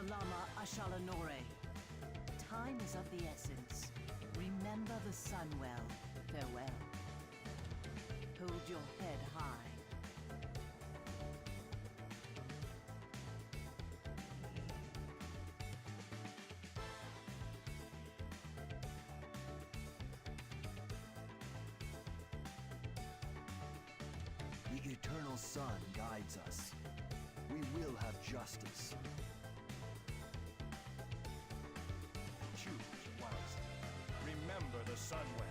Salama Ashalanore. Time is of the essence. Remember the sun well. Farewell. Hold your head high. The eternal sun guides us. We will have justice. Choose wisely. Remember the sun well.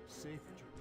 Safe journey.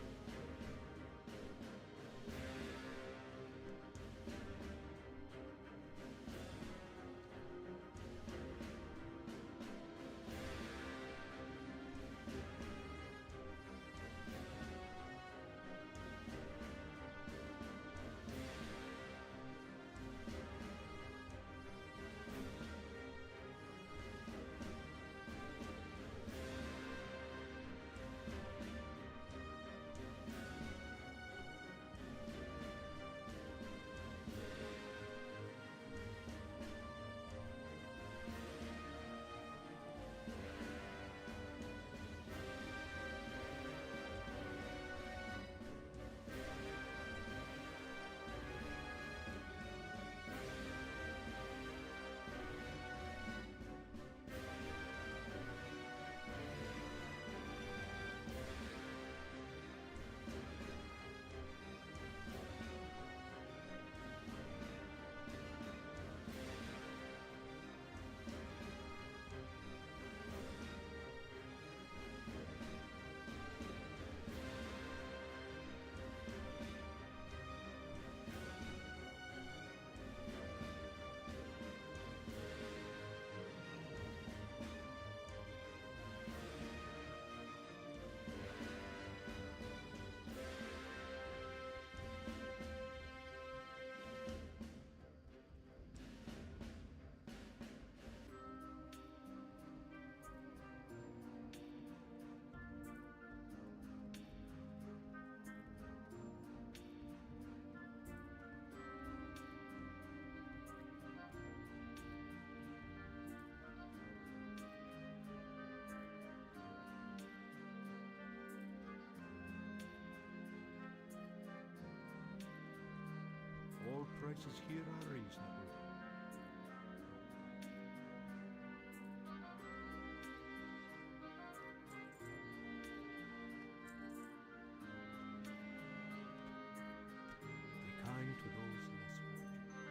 All prices here are reasonable. Be kind to those less fortunate.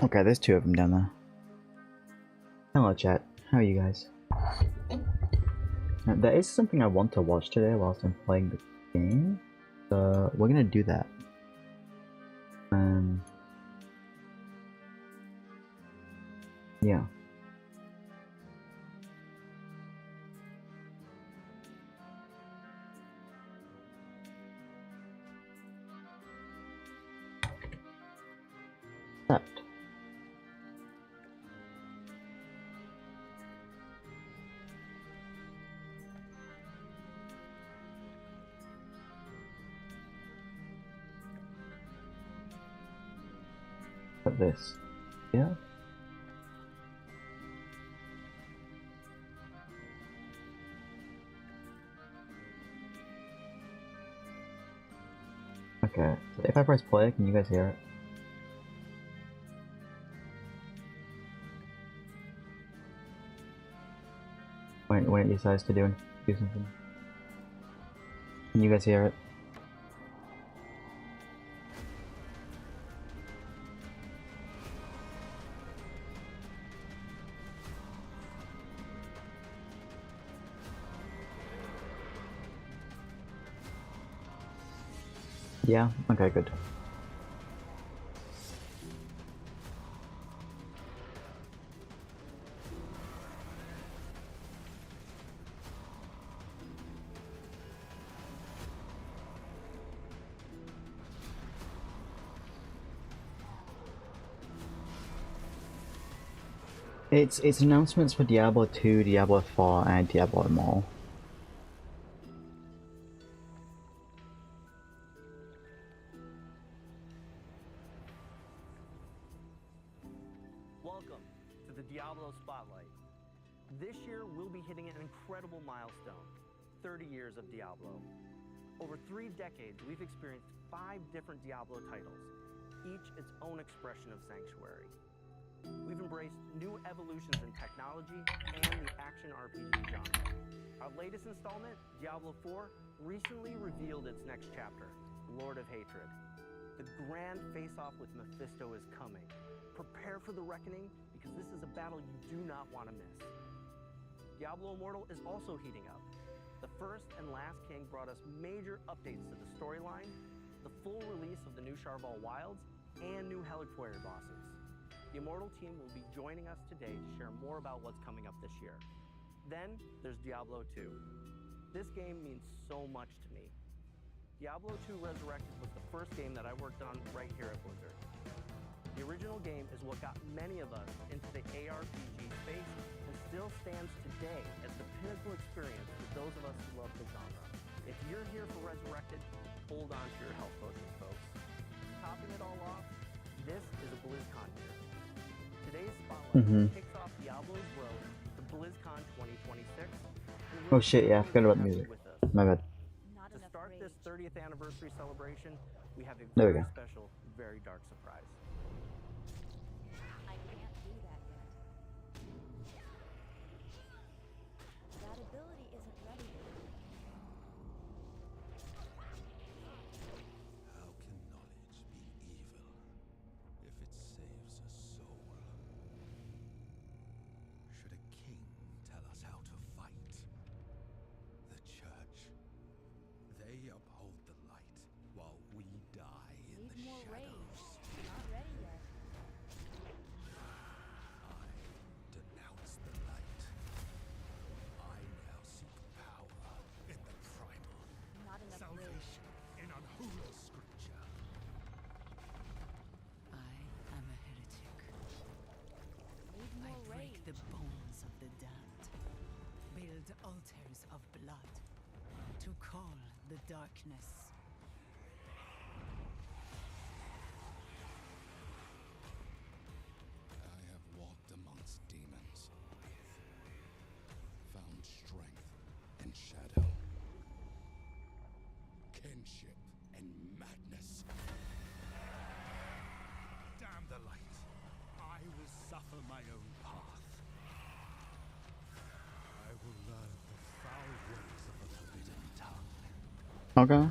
Okay, there's two of them down there. Hello chat, how are you guys? Now, there is something I want to watch today whilst I'm playing the game, so we're gonna do that. Yeah. That. But this. Yeah. Okay, so if I press play, can you guys hear it? When it decides to do something. Can you guys hear it? Yeah? Okay, good. It's announcements for Diablo 2, Diablo 4, and Diablo Immortal. Welcome to the Diablo Spotlight. This year we'll be hitting an incredible milestone, 30 years of Diablo. Over 3 decades we've experienced 5 different Diablo titles, each its own expression of sanctuary. We've embraced new evolutions in technology and the action RPG genre. Our latest installment, Diablo 4, recently revealed its next chapter, Lord of Hatred. The grand face-off with Mephisto is coming. Prepare for the reckoning, because this is a battle you do not want to miss. Diablo Immortal is also heating up. The First and Last King brought us major updates to the storyline, the full release of the new Sharval Wilds, and new Heliquary bosses. The Immortal team will be joining us today to share more about what's coming up this year. Then there's Diablo 2. This game means so much to me. Diablo 2 Resurrected was the first game that I worked on right here at Blizzard. The original game is what got many of us into the ARPG space and still stands today as the pinnacle experience for those of us who love the genre. If you're here for Resurrected, hold on to your health potions, folks. Topping it all off, this is a BlizzCon year. Today's spotlight kicks off Diablo's road to BlizzCon 2026. Oh shit, yeah, I forgot about the music. My bad. To start this 30th anniversary celebration, we have a There we very go. special, very dark surprise. I can't do that yet. That ability isn't ready yet. How can knowledge be evil if it saves a soul? Should a king tell us how to fight? The church, they uphold the light while we die in the Need more shadows. rage. Not ready yet. I denounce the light. I now seek power in the primal. Not enough rage. Salvation in unholy scripture. I am a heretic. Need I more break rage. the bones of the damned, build altars of blood to call the darkness. I have walked amongst demons, found strength in shadow, kinship and madness. Damn the light! I will suffer my own path. I will learn the foul ways of the forbidden tongue. Okay.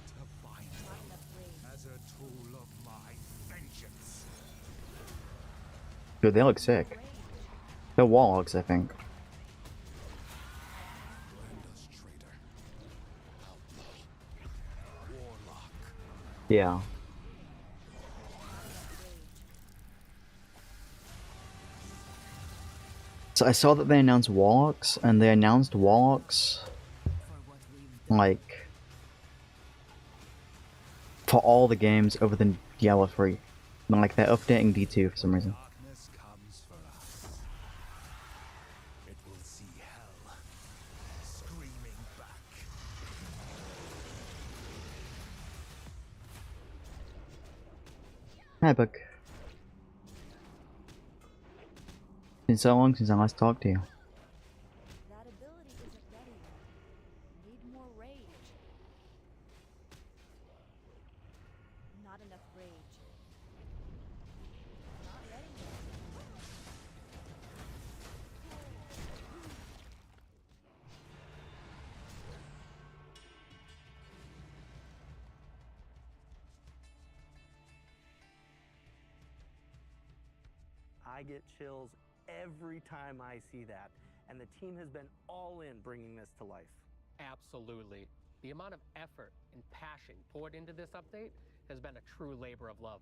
To bind Not enough rage. as a Dude, they look sick. They're warlocks, I think. Blender's traitor. Outlaw. Warlock. Yeah. So I saw that they announced warlocks, and they announced warlocks like for all the games other than Diablo 3. And, like, they're updating D2 for some reason. Darkness comes for us. It will see hell screaming back. Hi, Buck. Been so long since I last talked to you. That ability isn't ready yet. Need more rage. Not enough rage. Not ready yet. I get chills every time I see that, and the team has been all in bringing this to life. Absolutely. The amount of effort and passion poured into this update has been a true labor of love.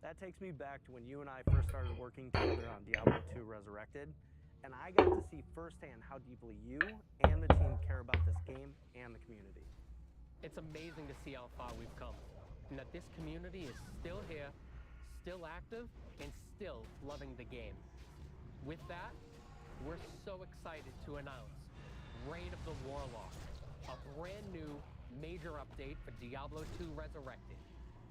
That takes me back to when you and I first started working together on Diablo 2 Resurrected, and I got to see firsthand how deeply you and the team care about this game and the community. It's amazing to see how far we've come, and that this community is still here, still active, and still loving the game. With that, we're so excited to announce Reign of the Warlock, a brand new major update for Diablo 2 Resurrected.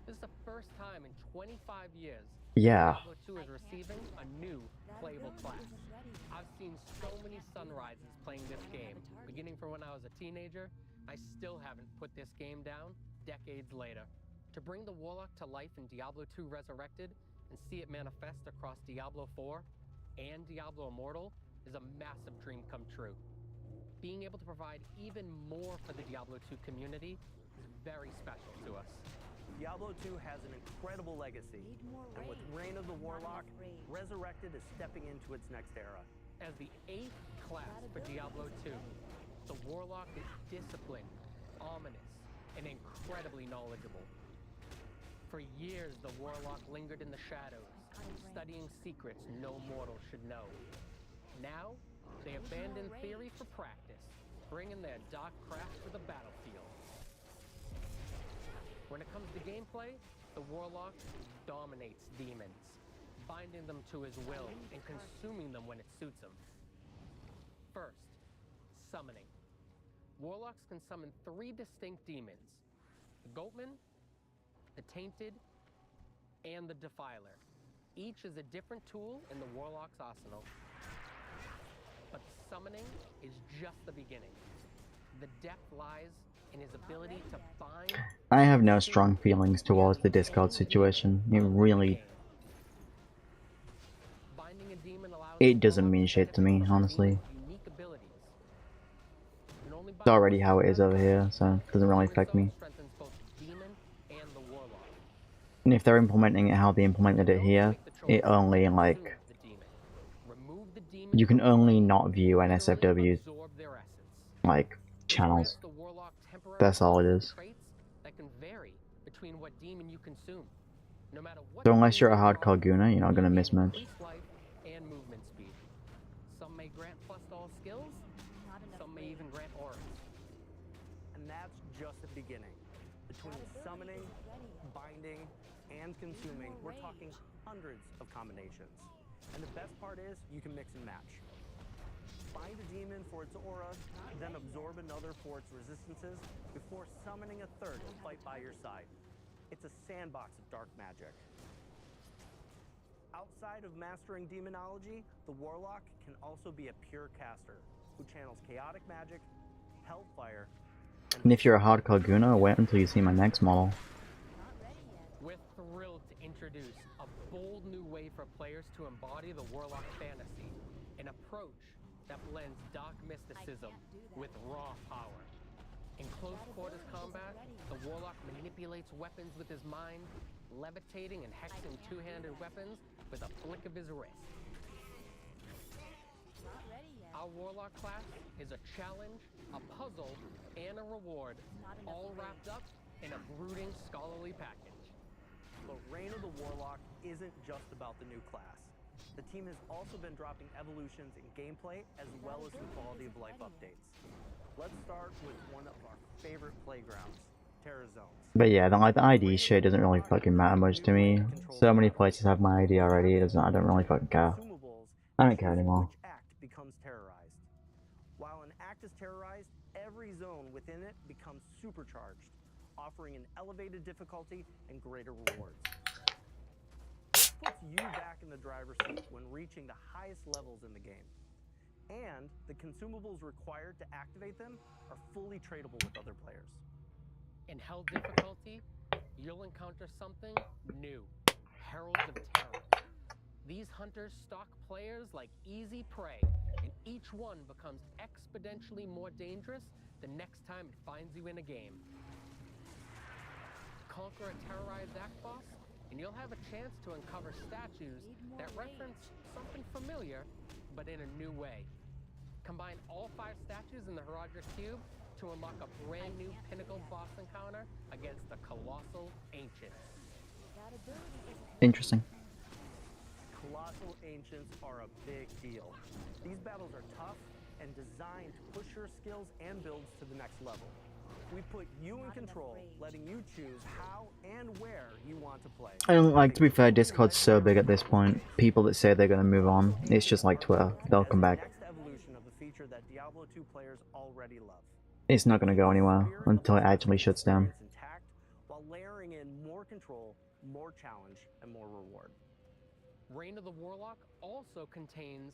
This is the first time in 25 years Yeah. Diablo 2 is receiving a new playable class. I've seen so many sunrises playing this game, beginning from when I was a teenager. I still haven't put this game down decades later. To bring the Warlock to life in Diablo 2 Resurrected and see it manifest across Diablo 4 and Diablo Immortal is a massive dream come true. Being able to provide even more for the Diablo 2 community is very special to us. Diablo 2 has an incredible legacy, and with Reign of the Warlock, Resurrected is stepping into its next era. As the 8th class for Diablo 2, the Warlock is disciplined, ominous, and incredibly knowledgeable. For years, the Warlock lingered in the shadows, studying secrets no mortal should know. Now, they abandon theory for practice, bringing their dark craft to the battlefield. When it comes to gameplay, the Warlock dominates demons, binding them to his will and consuming them when it suits him. First, summoning. Warlocks can summon 3 distinct demons: the Goatman, the Tainted, and the Defiler. Each is a different tool in the Warlock's arsenal. But summoning is just the beginning. The depth lies in his ability to bind... I have no strong feelings towards the Discord situation. It really... Binding a demon allows It doesn't mean shit to me, honestly. unique abilities. And only It's already how it is over here, so it doesn't really affect me. strengthens both the demon and the Warlock. And if they're implementing it how they implemented it here, it only, like... Remove the demon You can from only not view NSFW, absorb their essence. like, channels. The Warlock temporary That's all it is. traits that can vary between what demon you consume. No matter what So unless you're a demon you hardcore are, gooner, you're not gonna you miss gain much. increased life and movement speed. Some may grant plus all skills, some may even grant auras. And that's just the beginning. Between summoning, binding, and consuming, we're talking hundreds of combinations. And the best part is, you can mix and match. Bind a demon for its aura, then absorb another for its resistances, before summoning a third to fight by your side. It's a sandbox of dark magic. Outside of mastering demonology, the Warlock can also be a pure caster, who channels chaotic magic, hellfire, And if you're a hardcore gooner, wait until you see my next model. We're thrilled to introduce a bold new way for players to embody the Warlock fantasy, an approach that blends dark mysticism with raw power. In close quarters combat, the Warlock manipulates weapons with his mind, levitating and hexing two-handed weapons with a flick of his wrist. Not ready yet. Our Warlock class is a challenge, a puzzle, and a reward, Not enough all rage. wrapped up in a brooding scholarly package. But Reign of the Warlock isn't just about the new class. The team has also been dropping evolutions in gameplay as well as some quality of life updates. Let's start with one of our favorite playgrounds, Terra Zones. But yeah, the ID shit doesn't really fucking matter much to me. So many places have my ID already. I don't really fucking care. Consumables I don't care choose anymore. Which act becomes terrorized. While an act is terrorized, every zone within it becomes supercharged, offering an elevated difficulty and greater rewards. This puts you back in the driver's seat when reaching the highest levels in the game. And the consumables required to activate them are fully tradable with other players. In Hell difficulty, you'll encounter something new, Heralds of Terror. These hunters stalk players like easy prey, and each one becomes exponentially more dangerous the next time it finds you in a game. Conquer a terrorized act boss, and you'll have a chance to uncover statues that reference something familiar, but in a new way. Combine all 5 statues in the Herodric Cube to unlock a brand new pinnacle boss encounter against the colossal ancients. That ability isn't Interesting. Colossal Ancients are a big deal. These battles are tough and designed to push your skills and builds to the next level. We put you in control, letting you choose how and where you want to play. I don't like, to be fair, Discord's so big at this point. People that say they're gonna move on, it's just like Twitter. They'll come back. Next evolution of the feature that Diablo 2 players already love. It's not gonna go anywhere until it actually shuts down. Intact, while layering in more control, more challenge, and more reward. Reign of the Warlock also contains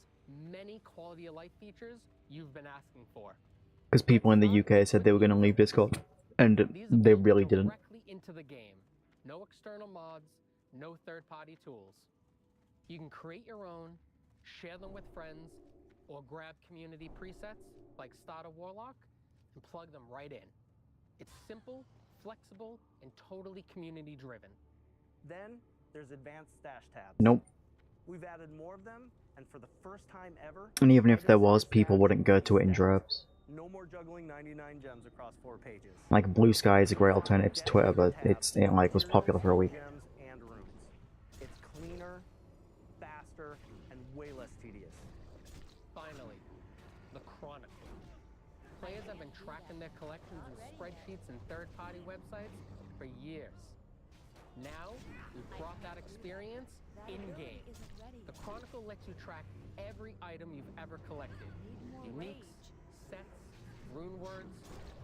many quality of life features you've been asking for. Because people in the UK said they were gonna leave Discord, and These they built really didn't. directly into the game. No external mods, no third-party tools. You can create your own, share them with friends, or grab community presets like Start a Warlock and plug them right in. It's simple, flexible, and totally community-driven. Then there's advanced stash tabs. Nope. We've added more of them, and for the first time ever, And even if there items was, and people stats wouldn't go will be to it in stacked. droves. No more juggling 99 gems across 4 pages. Like, Blue Sky is a great alternative to Twitter, but it like was popular for a week. Gems and runes. It's cleaner, faster, and way less tedious. Finally, the Chronicle. Players have been tracking their collections in spreadsheets and third-party websites for years. Now, we've brought that experience in-game. The Chronicle lets you track every item you've ever collected. Uniques, sets, rune words,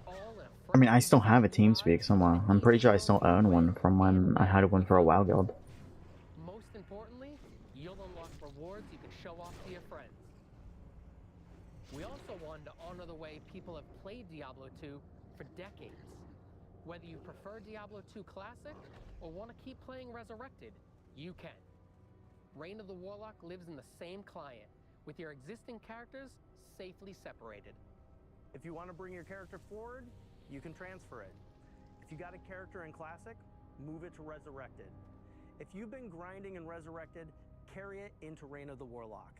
all in a I mean, I still have a TeamSpeak somewhere. I'm pretty sure I still own one from when I had one for a WoW guild. Most importantly, you'll unlock rewards you can show off to your friends. We also wanted to honor the way people have played Diablo 2 for decades. Whether you prefer Diablo 2 Classic or want to keep playing Resurrected, you can. Reign of the Warlock lives in the same client, with your existing characters safely separated. If you want to bring your character forward, you can transfer it. If you got a character in Classic, move it to Resurrected. If you've been grinding in Resurrected, carry it into Reign of the Warlock.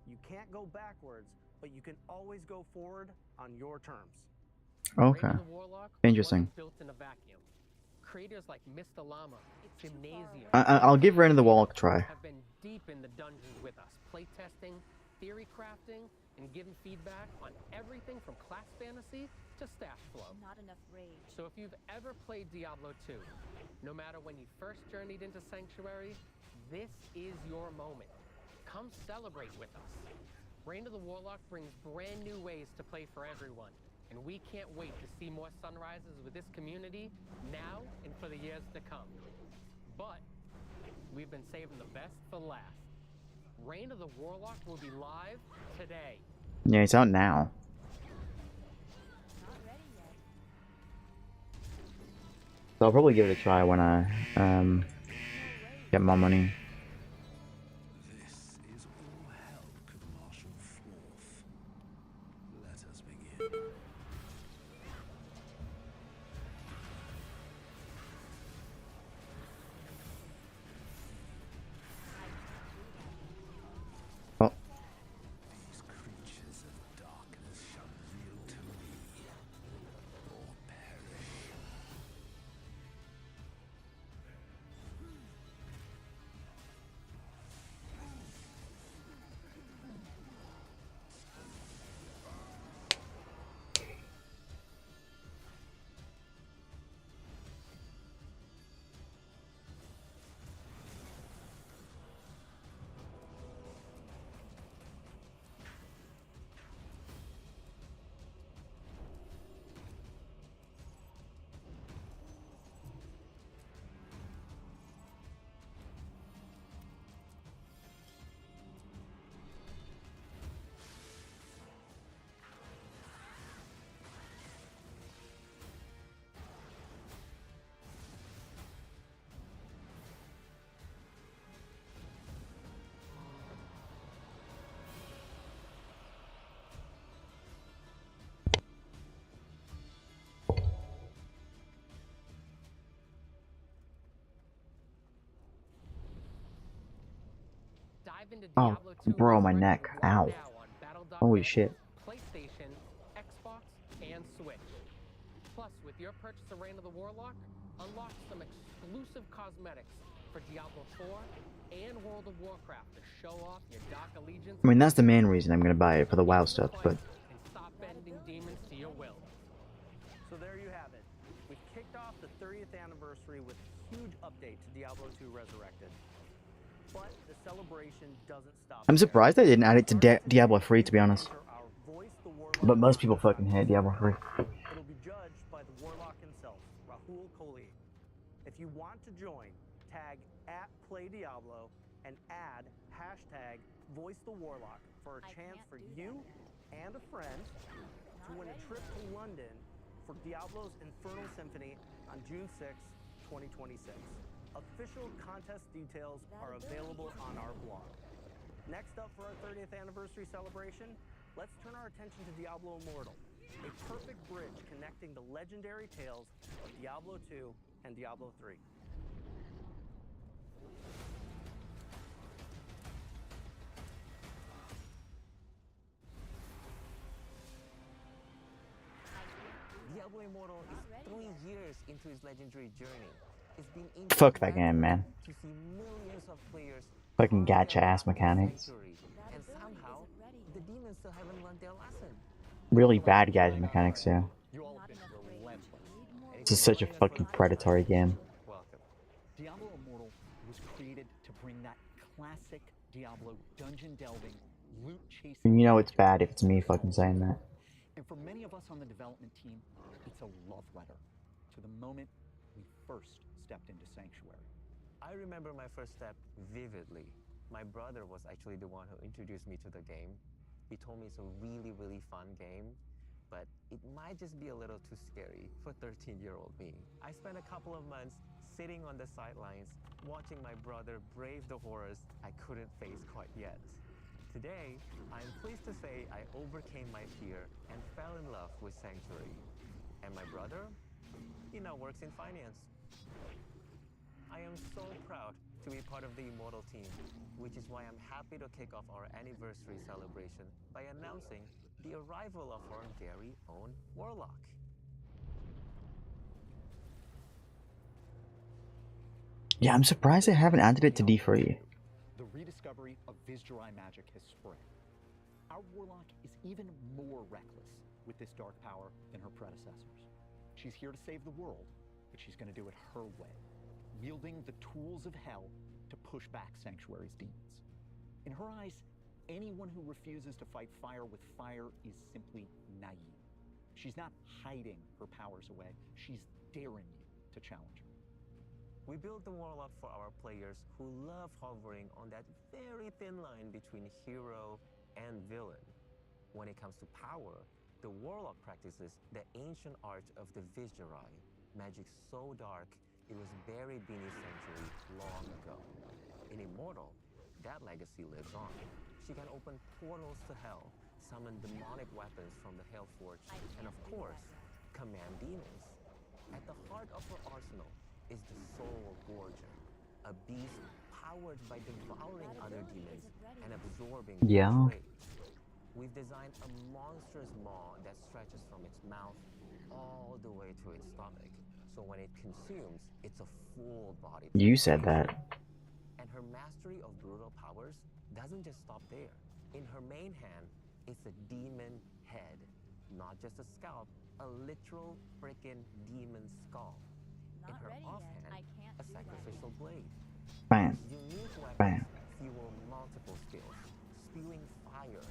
You can't go backwards, but you can always go forward on your terms. Okay. Reign of the Warlock Interesting. wasn't built in a vacuum. Creators like Mr. Llama, Gymnasium, I'll give Reign of the Warlock a try. have been deep in the dungeons with us, playtesting, theory crafting, and giving feedback on everything from class fantasy to staff flow. Not enough rage. So if you've ever played Diablo 2, no matter when you first journeyed into Sanctuary, this is your moment. Come celebrate with us. Reign of the Warlock brings brand new ways to play for everyone, and we can't wait to see more sunrises with this community now and for the years to come. But we've been saving the best for last. Reign of the Warlock will be live today. Yeah, it's out now. Not ready yet. So I'll probably give it a try when I get my money. This is all hell could marshal forth. Let us begin. Dive into Oh, Diablo 2 bro, my Resurrected neck. right Ow. now on battle.net, Holy shit. PlayStation, Xbox, and Switch. Plus, with your purchase of Reign of the Warlock, unlock some exclusive cosmetics for Diablo 4 and World of Warcraft to show off your dark allegiance. I mean, that's the main reason I'm gonna buy it, for the WoW stuff, but... And stop bending demons to your will. So there you have it. We've kicked off the 30th anniversary with a huge update to Diablo 2 Resurrected. But the celebration doesn't stop. I'm surprised they didn't add it to Diablo 3, to be honest. But most people fucking hate Diablo 3. It'll be judged by the Warlock himself, Rahul Kohli. If you want to join, tag @PlayDiablo and add #VoiceTheWarlock for a chance for you and a friend to win a trip to London for Diablo's Infernal Symphony on June 6, 2026. Official contest details are available on our blog. Next up for our 30th anniversary celebration, let's turn our attention to Diablo Immortal, a perfect bridge connecting the legendary tales of Diablo 2 and Diablo 3. Diablo Immortal is 3 years into its legendary journey. It's been Fuck that game, man. to see millions of players Fucking gacha ass mechanics. and somehow the demons still haven't learned their lesson. Really bad gacha mechanics, too. You all have been relentless. This is such a fucking predatory game. Welcome. Diablo Immortal was created to bring that classic Diablo dungeon delving, loot chasing. And you know it's bad if it's me fucking saying that. And for many of us on the development team, it's a love letter to the moment we first stepped into Sanctuary. I remember my first step vividly. My brother was actually the one who introduced me to the game. He told me it's a really, really fun game, but it might just be a little too scary for 13-year-old me. I spent a couple of months sitting on the sidelines, watching my brother brave the horrors I couldn't face quite yet. Today, I'm pleased to say I overcame my fear and fell in love with Sanctuary. And my brother, he now works in finance. I am so proud to be part of the Immortal team, which is why I'm happy to kick off our anniversary celebration by announcing the arrival of our very own Warlock. Yeah, I'm surprised they haven't added it to D3. The rediscovery of Vizjurai magic has spread. Our Warlock is even more reckless with this dark power than her predecessors. She's here to save the world, but she's going to do it her way, wielding the tools of hell to push back Sanctuary's demons. In her eyes, anyone who refuses to fight fire with fire is simply naive. She's not hiding her powers away, she's daring you to challenge her. We built the Warlock for our players who love hovering on that very thin line between hero and villain. When it comes to power, the Warlock practices the ancient art of the Vizjurai, magic so dark it was buried beneath Sanctuary long ago. In Immortal, that legacy lives on. She can open portals to hell, summon demonic weapons from the Hellforge, and of course, command demons. At the heart of her arsenal is the Soul Gorger, a beast powered by devouring other demons and absorbing their traits. We've designed a monstrous maw that stretches from its mouth all the way to its stomach. So when it consumes, it's a full body. You said that. And her mastery of brutal powers doesn't just stop there. In her main hand, it's a demon head. Not just a scalp, a literal frickin' demon skull. In her offhand, a sacrificial blade. Bam. Unique weapons Bam. fuel multiple skills, spewing fire,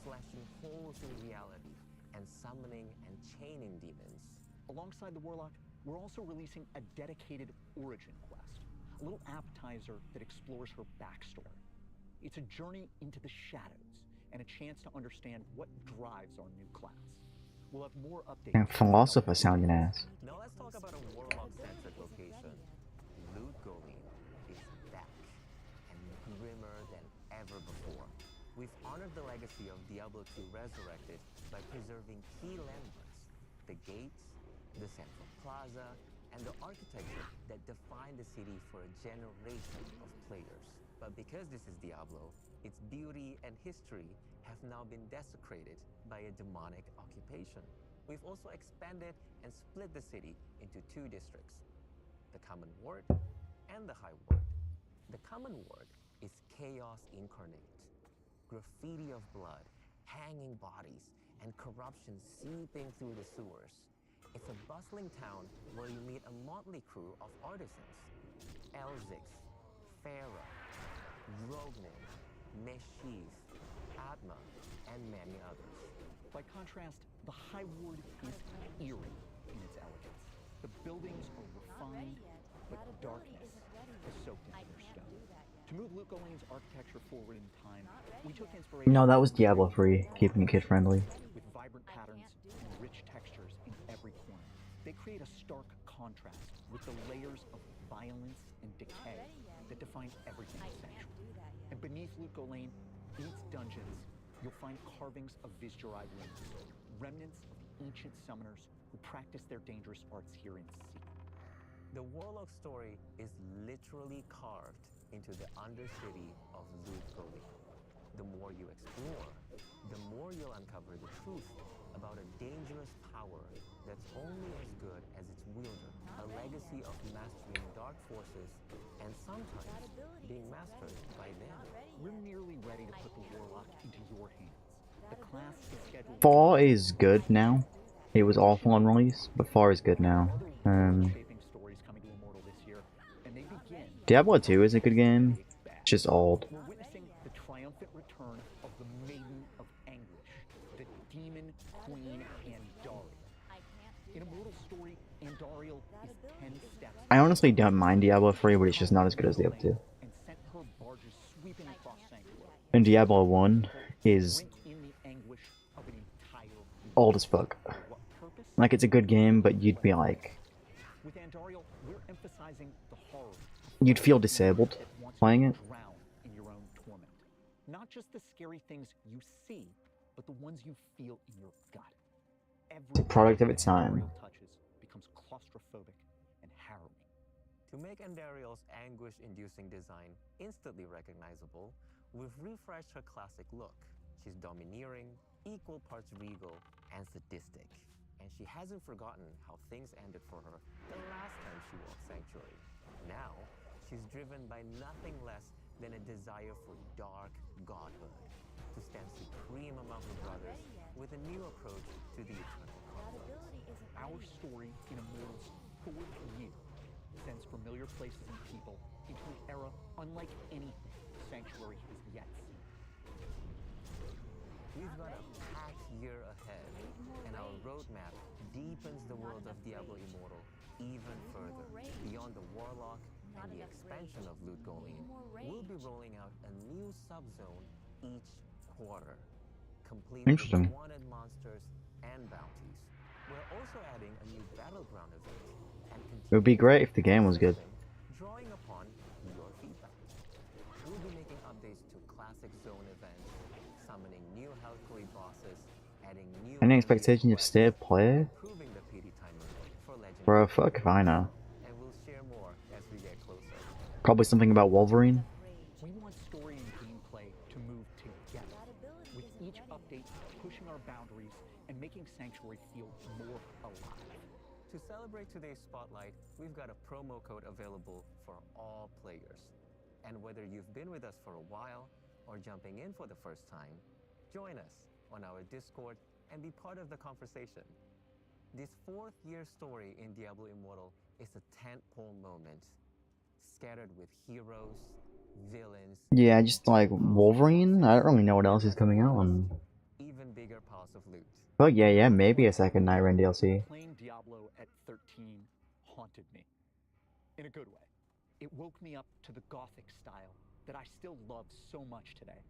slashing holes in reality, and summoning and chaining demons. Alongside the Warlock, we're also releasing a dedicated origin quest, a little appetizer that explores her backstory. It's a journey into the shadows and a chance to understand what drives our new class. We'll have more updates. And philosopher sounding ass. Now let's talk about a Warlock-centric location. Loot Golem is back, and grimmer than ever before. We've honored the legacy of Diablo 2 Resurrected by preserving key landmarks, the gates, the central plaza, and the architecture that defined the city for a generation of players. But because this is Diablo, its beauty and history have now been desecrated by a demonic occupation. We've also expanded and split the city into two districts, the Common Ward and the High Ward. The Common Ward is chaos incarnate. Graffiti of blood, hanging bodies, and corruption seeping through the sewers. It's a bustling town where you meet a motley crew of artisans. Elzix, Farah, Rognin, Meshiv, Atma, and many others. By contrast, the High Ward is eerie in its elegance. The buildings are refined, but darkness has soaked into their stone. To move Luke Olane's architecture forward in time, we took inspiration. No, that was Diablo 3, keeping it kid friendly. With vibrant patterns and rich textures in every corner, they create a stark contrast with the layers of violence and decay that define everything in Sanctuary. And beneath Luke Olane, in its dungeons, you'll find carvings of Vizjurai runes, remnants of the ancient summoners who practiced their dangerous arts here in secret. The Warlock story is literally carved into the undercity of Luke-Golin. The more you explore, the more you'll uncover the truth about a dangerous power that's only as good as its wielder, a legacy of mastering dark forces and sometimes being mastered by them. We're nearly ready to put the Warlock into your hands. The class is scheduled. 4 is good now. It was awful on release, but 4 is good now. Diablo 2 is a good game. It's just old. We're witnessing the triumphant return of the Maiden of Anguish, the demon queen Andariel. In Immortal story, Andariel is 10 steps. I honestly don't mind Diablo 3, but it's just not as good as Diablo 2. And sent her barges sweeping across Sanctuary. And Diablo 1 is old as fuck. Like, it's a good game, but you'd be like... With Andariel, we're emphasizing the horror. You'd feel disabled playing it. Drown in your own torment. Not just the scary things you see, but the ones you feel in your gut. Every Product of its time. touches becomes claustrophobic and harrowing. To make Andariel's anguish-inducing design instantly recognizable, we've refreshed her classic look. She's domineering, equal parts regal, and sadistic. And she hasn't forgotten how things ended for her the last time she walked Sanctuary. Now, she's driven by nothing less than a desire for dark godhood, to stand supreme among her brothers with a new approach to the eternal cosmos. Our story in Immortal's fourth year sends familiar places and people into an era unlike anything Sanctuary has yet seen. We've got a packed year ahead, and our roadmap deepens the world of Diablo Immortal even further. Beyond the Warlock and the expansion of Luke-Golin, we'll be rolling out a new subzone each quarter, complete with wanted monsters and bounties. We're also adding a new battleground event, and It would be great if the game was good. drawing upon your feedback. We'll be making updates to classic zone events, summoning new Valkyrie bosses, adding new Any expectation of state of play? improving the PD timer for Legend. Bro, fuck if I know. And we'll share more as we get closer. Probably something about Wolverine. We want story and gameplay to move together, with each update pushing our boundaries and making Sanctuary feel more alive. To celebrate today's spotlight, we've got a promo code available for all players. And whether you've been with us for a while or jumping in for the first time, join us on our Discord and be part of the conversation. This fourth-year story in Diablo Immortal is a tentpole moment, scattered with heroes, villains, Yeah, just like Wolverine? I don't really know what else is coming out on. even bigger piles of loot. But yeah, maybe a second Nightreign DLC. Playing Diablo at 13 haunted me. In a good way. It woke me up to the gothic style that I still love so much today.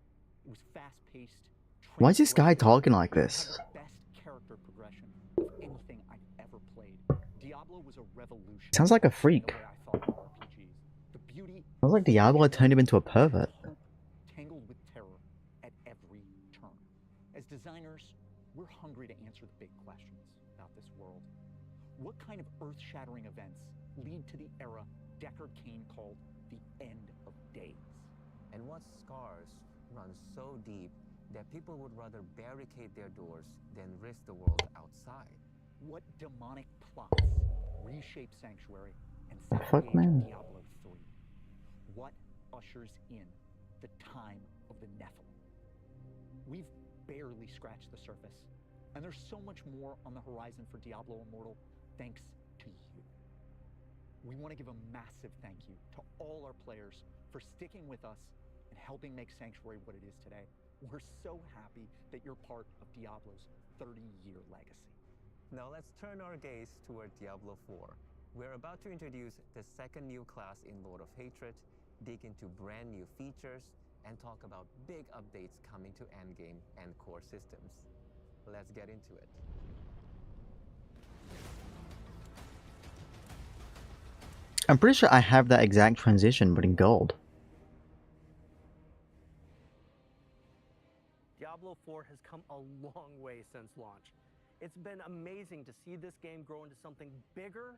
It was fast-paced. Why is this guy talking like this? Had the best character progression of anything I've ever played. Diablo was a revolution. Sounds like a in the freak. way I thought of RPGs. The beauty Sounds like Diablo turned him into a pervert. tangled with terror at every turn. As designers, we're hungry to answer the big questions about this world. What kind of earth-shattering events lead to the era Deckard Cain called the end of days? And what scars runs so deep that people would rather barricade their doors than risk the world outside. What demonic plots reshape Sanctuary and set Fuck, the age man. of Diablo 3? What ushers in the time of the Nephilim? We've barely scratched the surface, and there's so much more on the horizon for Diablo Immortal thanks to you. We want to give a massive thank you to all our players for sticking with us and helping make Sanctuary what it is today. We're so happy that you're part of Diablo's 30-year legacy. Now let's turn our gaze toward Diablo 4. We're about to introduce the second new class in Lord of Hatred, dig into brand new features, and talk about big updates coming to endgame and core systems. Let's get into it. I'm pretty sure I have that exact transition, but in gold. Diablo 4 has come a long way since launch. It's been amazing to see this game grow into something bigger,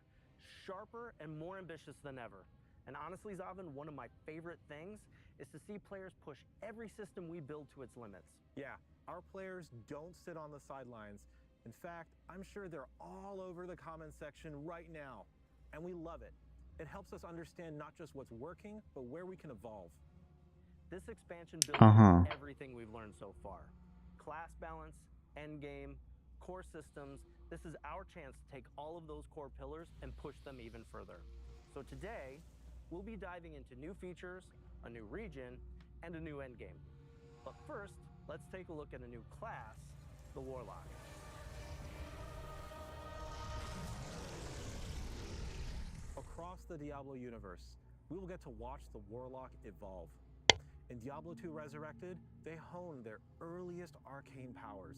sharper, and more ambitious than ever. And honestly, Zavin, one of my favorite things is to see players push every system we build to its limits. Yeah, our players don't sit on the sidelines. In fact, I'm sure they're all over the comments section right now, and we love it. It helps us understand not just what's working, but where we can evolve. This expansion builds on everything we've learned so far. Class balance, endgame, core systems. This is our chance to take all of those core pillars and push them even further. So today, we'll be diving into new features, a new region, and a new endgame. But first, let's take a look at a new class, the Warlock. Across the Diablo universe, we will get to watch the Warlock evolve. In Diablo 2 Resurrected, they honed their earliest arcane powers.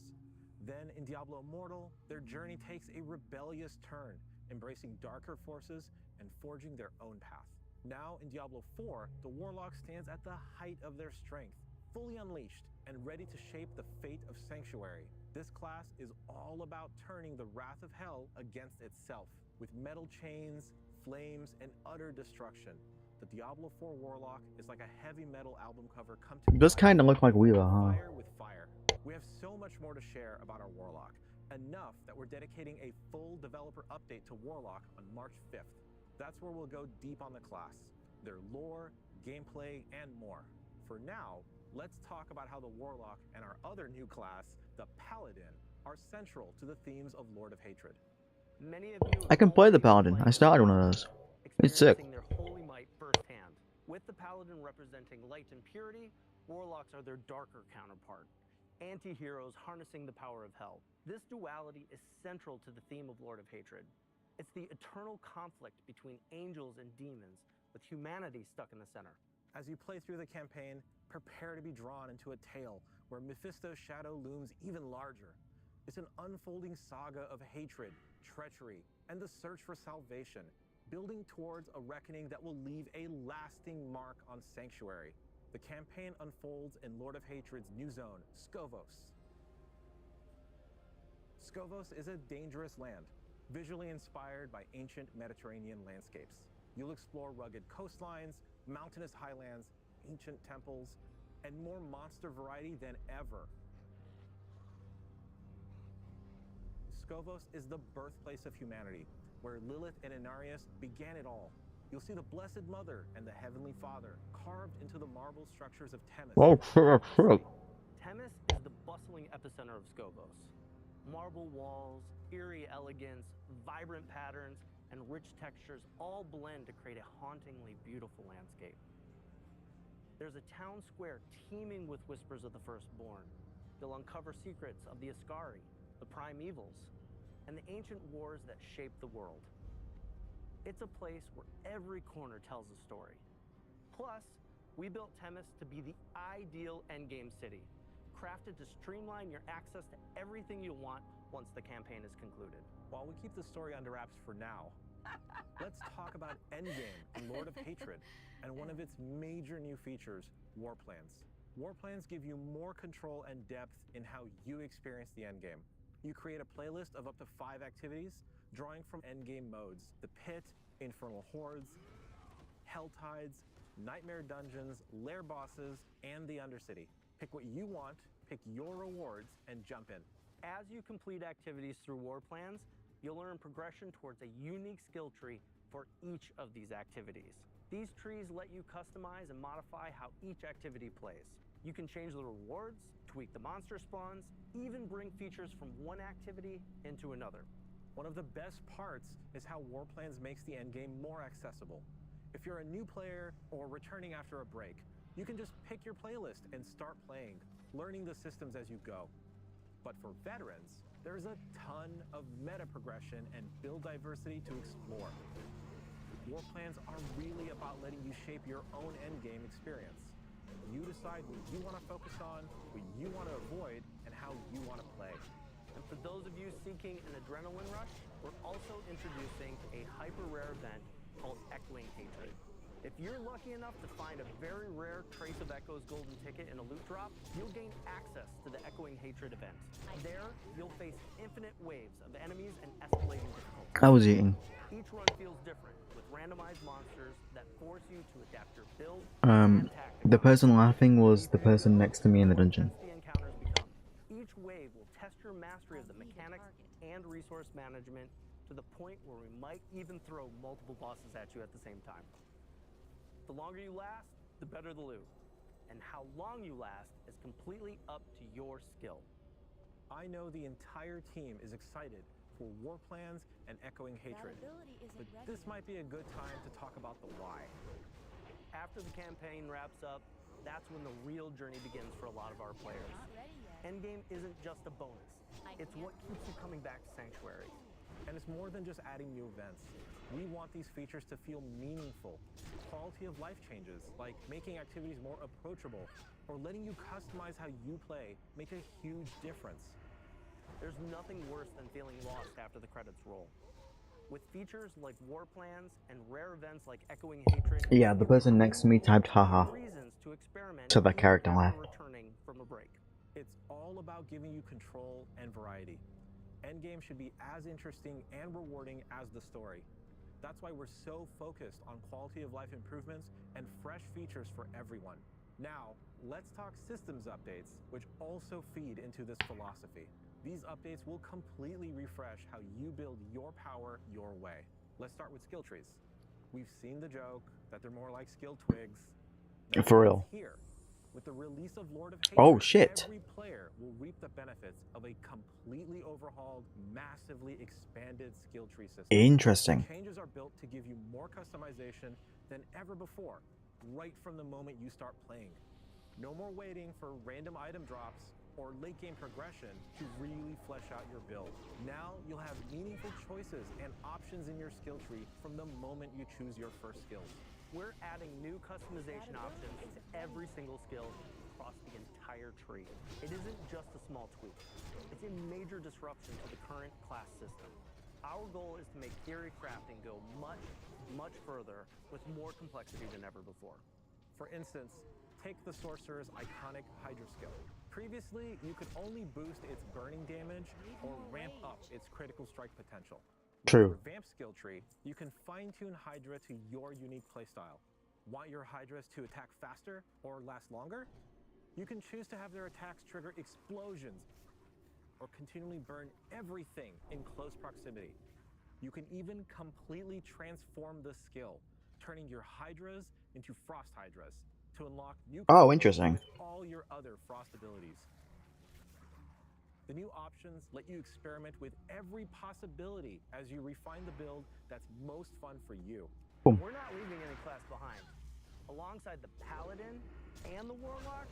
Then in Diablo Immortal, their journey takes a rebellious turn, embracing darker forces and forging their own path. Now in Diablo 4, the Warlock stands at the height of their strength, fully unleashed and ready to shape the fate of Sanctuary. This class is all about turning the wrath of hell against itself, with metal chains, flames, and utter destruction. The Diablo 4 Warlock is like a heavy metal album cover come to It does kind of look like Weaver, huh? fire with fire. We have so much more to share about our Warlock, enough that we're dedicating a full developer update to Warlock on March 5th. That's where we'll go deep on the class, their lore, gameplay, and more. For now, let's talk about how the Warlock and our other new class, the Paladin, are central to the themes of Lord of Hatred. Many of you I can play the Paladin. I started one of those. It's sick. experiencing their holy might firsthand. With the Paladin representing light and purity, Warlocks are their darker counterpart, anti-heroes harnessing the power of hell. This duality is central to the theme of Lord of Hatred. It's the eternal conflict between angels and demons, with humanity stuck in the center. As you play through the campaign, prepare to be drawn into a tale where Mephisto's shadow looms even larger. It's an unfolding saga of hatred, treachery, and the search for salvation, building towards a reckoning that will leave a lasting mark on Sanctuary. The campaign unfolds in Lord of Hatred's new zone, Skavos. Skavos is a dangerous land, visually inspired by ancient Mediterranean landscapes. You'll explore rugged coastlines, mountainous highlands, ancient temples, and more monster variety than ever. Skavos is the birthplace of humanity, where Lilith and Inarius began it all. You'll see the Blessed Mother and the Heavenly Father carved into the marble structures of Themis. Oh, shit. Themis is the bustling epicenter of Skavos. Marble walls, eerie elegance, vibrant patterns, and rich textures all blend to create a hauntingly beautiful landscape. There's a town square teeming with whispers of the Firstborn. You'll uncover secrets of the Ascari, the primevals, and the ancient wars that shaped the world. It's a place where every corner tells a story. Plus, we built Themis to be the ideal endgame city, crafted to streamline your access to everything you want once the campaign is concluded. While we keep the story under wraps for now, let's talk about Endgame and Lord of Hatred, and one of its major new features, War Plans. War Plans give you more control and depth in how you experience the endgame. You create a playlist of up to 5 activities, drawing from endgame modes: the Pit, Infernal Hordes, Hell Tides, Nightmare Dungeons, Lair Bosses, and the Undercity. Pick what you want, pick your rewards, and jump in. As you complete activities through war plans, you'll earn progression towards a unique skill tree for each of these activities. These trees let you customize and modify how each activity plays. You can change the rewards, tweak the monster spawns, even bring features from one activity into another. One of the best parts is how War Plans makes the endgame more accessible. If you're a new player or returning after a break, you can just pick your playlist and start playing, learning the systems as you go. But for veterans, there's a ton of meta progression and build diversity to explore. War Plans are really about letting you shape your own endgame experience. You decide what you want to focus on, what you want to avoid, and how you want to play. And for those of you seeking an adrenaline rush, we're also introducing a hyper-rare event called Echoing Hatred. If you're lucky enough to find a very rare Trace of Echoes golden ticket in a loot drop, you'll gain access to the Echoing Hatred event. There, you'll face infinite waves of enemies and escalating difficulty. I was eating. Each run feels different, with randomized monsters that force you to adapt your build. The person laughing was the person next to me in the dungeon. Each wave will test your mastery of the mechanics and resource management to the point where we might even throw multiple bosses at you at the same time. The longer you last, the better the loot. And how long you last is completely up to your skill. I know the entire team is excited for War Plans and Echoing Hatred, but this might be a good time to talk about the why. After the campaign wraps up, that's when the real journey begins for a lot of our players. Endgame isn't just a bonus, it's what keeps you coming back to Sanctuary. And it's more than just adding new events. We want these features to feel meaningful. Quality of life changes, like making activities more approachable, or letting you customize how you play, make a huge difference. There's nothing worse than feeling lost after the credits roll. With features like War Plans and rare events like Echoing Hatred, Yeah, the person next to me typed haha to the character laugh. Returning from a break. It's all about giving you control and variety. Endgame should be as interesting and rewarding as the story. That's why we're so focused on quality of life improvements and fresh features for everyone. Now, let's talk systems updates, which also feed into this philosophy. These updates will completely refresh how you build your power your way. Let's start with skill trees. We've seen the joke that they're more like skill twigs. For real. Here, with the release of Lord of Hatred, oh shit. Every player will reap the benefits of a completely overhauled, massively expanded skill tree system. Interesting. Changes are built to give you more customization than ever before, right from the moment you start playing. No more waiting for random item drops or late game progression to really flesh out your build. Now you'll have meaningful choices and options in your skill tree from the moment you choose your first skills. We're adding new customization options to every single skill across the entire tree. It isn't just a small tweak. It's a major disruption to the current class system. Our goal is to make theory crafting go much, much further with more complexity than ever before. For instance, take the Sorcerer's iconic Hydra skill. Previously, you could only boost its burning damage or ramp up its critical strike potential. True. With your Vamp skill tree, you can fine-tune Hydra to your unique playstyle. Want your Hydras to attack faster or last longer? You can choose to have their attacks trigger explosions or continually burn everything in close proximity. You can even completely transform the skill, turning your Hydras into Frost Hydras to unlock new interesting. with all your other Frost abilities. The new options let you experiment with every possibility as you refine the build that's most fun for you. Boom. We're not leaving any class behind. Alongside the Paladin and the Warlock,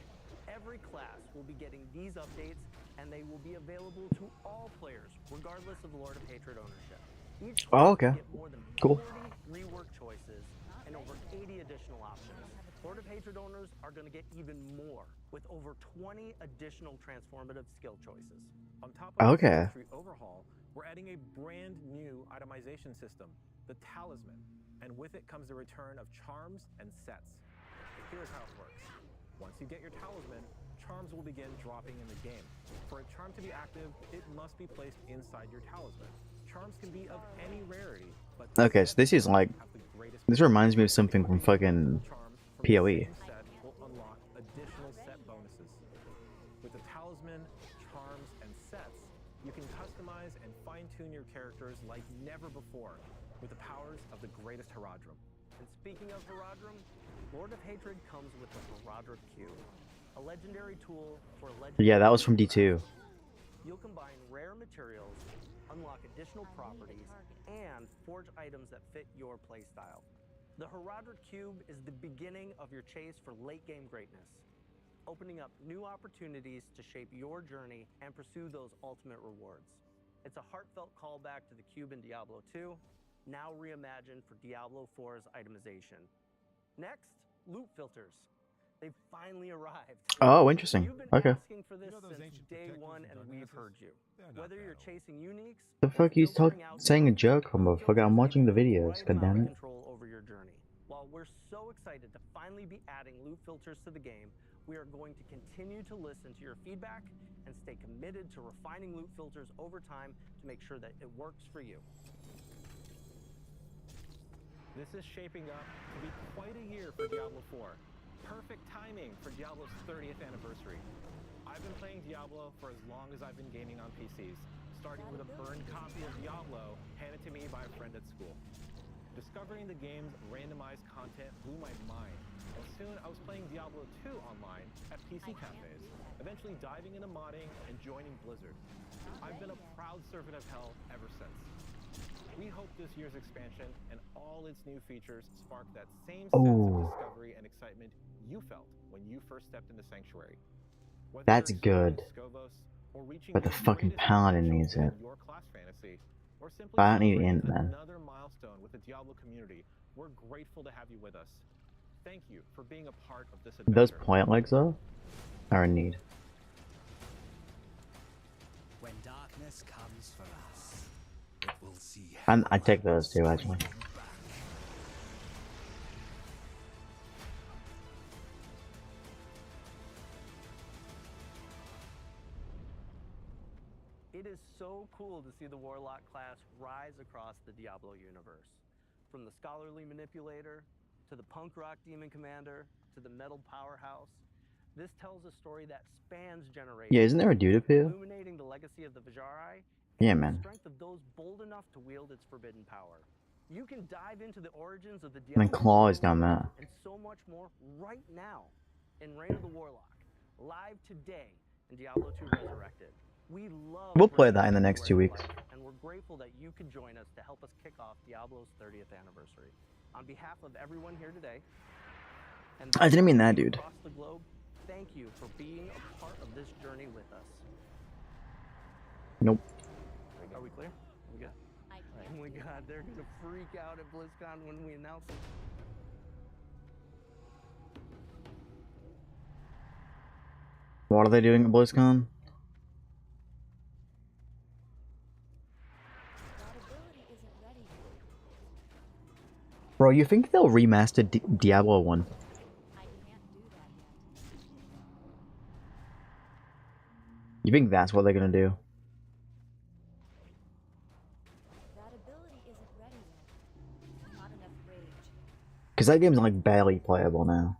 every class will be getting these updates, and they will be available to all players, regardless of Lord of Hatred ownership. Each class will get more than 40 rework choices and over 80 additional options. Lord of Hatred owners are going to get even more, with over 20 additional transformative skill choices. On top of the tree overhaul, we're adding a brand new itemization system, the Talisman, and with it comes the return of charms and sets. Here's how it works. Once you get your Talisman, charms will begin dropping in the game. For a charm to be active, it must be placed inside your Talisman. Charms can be of any rarity, but okay, so this is like, this reminds me of something from fucking PoE. set will unlock additional set bonuses. You can customize and fine-tune your characters like never before with the powers of the greatest Herodrum. And speaking of Herodrum, Lord of Hatred comes with the Herodric Cube, a legendary tool for legendary. Yeah, that was from D2. You'll combine rare materials, unlock additional properties, and forge items that fit your playstyle. The Herodric Cube is the beginning of your chase for late-game greatness, opening up new opportunities to shape your journey and pursue those ultimate rewards. It's a heartfelt callback to the cube in Diablo 2, now reimagined for Diablo 4's itemization. Next, loot filters. They've finally arrived. Oh, interesting. You've been Okay. asking for this since day one, and we've heard you. Whether you're chasing uniques, The fuck he's saying a joke, motherfucker? I'm watching the videos. God damn it. control over your journey. While we're so excited to finally be adding loot filters to the game, we are going to continue to listen to your feedback and stay committed to refining loot filters over time to make sure that it works for you. This is shaping up to be quite a year for Diablo 4. Perfect timing for Diablo's 30th anniversary. I've been playing Diablo for as long as I've been gaming on PCs, starting with a burned copy of Diablo handed to me by a friend at school. Discovering the game's randomized content blew my mind, and soon I was playing Diablo 2 online at PC cafes, eventually diving into modding and joining Blizzard. I've been a proud servant of hell ever since. We hope this year's expansion and all its new features spark that same sense of discovery and excitement you felt when you first stepped into Sanctuary. Whether That's you're good. Scovos, or reaching But the your fucking greatest paladin potential needs it. in your class fantasy, or simply But I don't need celebrating it, man. another milestone with the Diablo community, we're grateful to have you with us. Thank you for being a part of this adventure. Those point legs though are in need. When darkness comes for us, it will see. I take those too, actually. It is so cool to see the Warlock class rise across the Diablo universe. From the scholarly manipulator, to the punk rock demon commander, to the metal powerhouse. This tells a story that spans generations. Yeah, isn't there a dude up here? Illuminating the legacy of the Vajari Yeah, and man. the strength of those bold enough to wield its forbidden power. You can dive into the origins of the And then Diablo Claw is down there. and so much more right now in Reign of the Warlock, live today in Diablo 2 Resurrected. We love We'll play bringing that in the next 2 Sanctuary weeks. to life, and we're grateful that you could join us to help us kick off Diablo's 30th anniversary. On behalf of everyone here today, and I didn't mean that, dude. across the globe, thank you for being a part of this journey with us. Nope. Are we clear? Are we good? Oh my god, they're gonna freak out at BlizzCon when we announce it. What are they doing at BlizzCon? Bro, you think they'll remaster Diablo 1? You think that's what they're gonna do? That ability isn't ready yet. Not enough rage. Because that game's like barely playable now.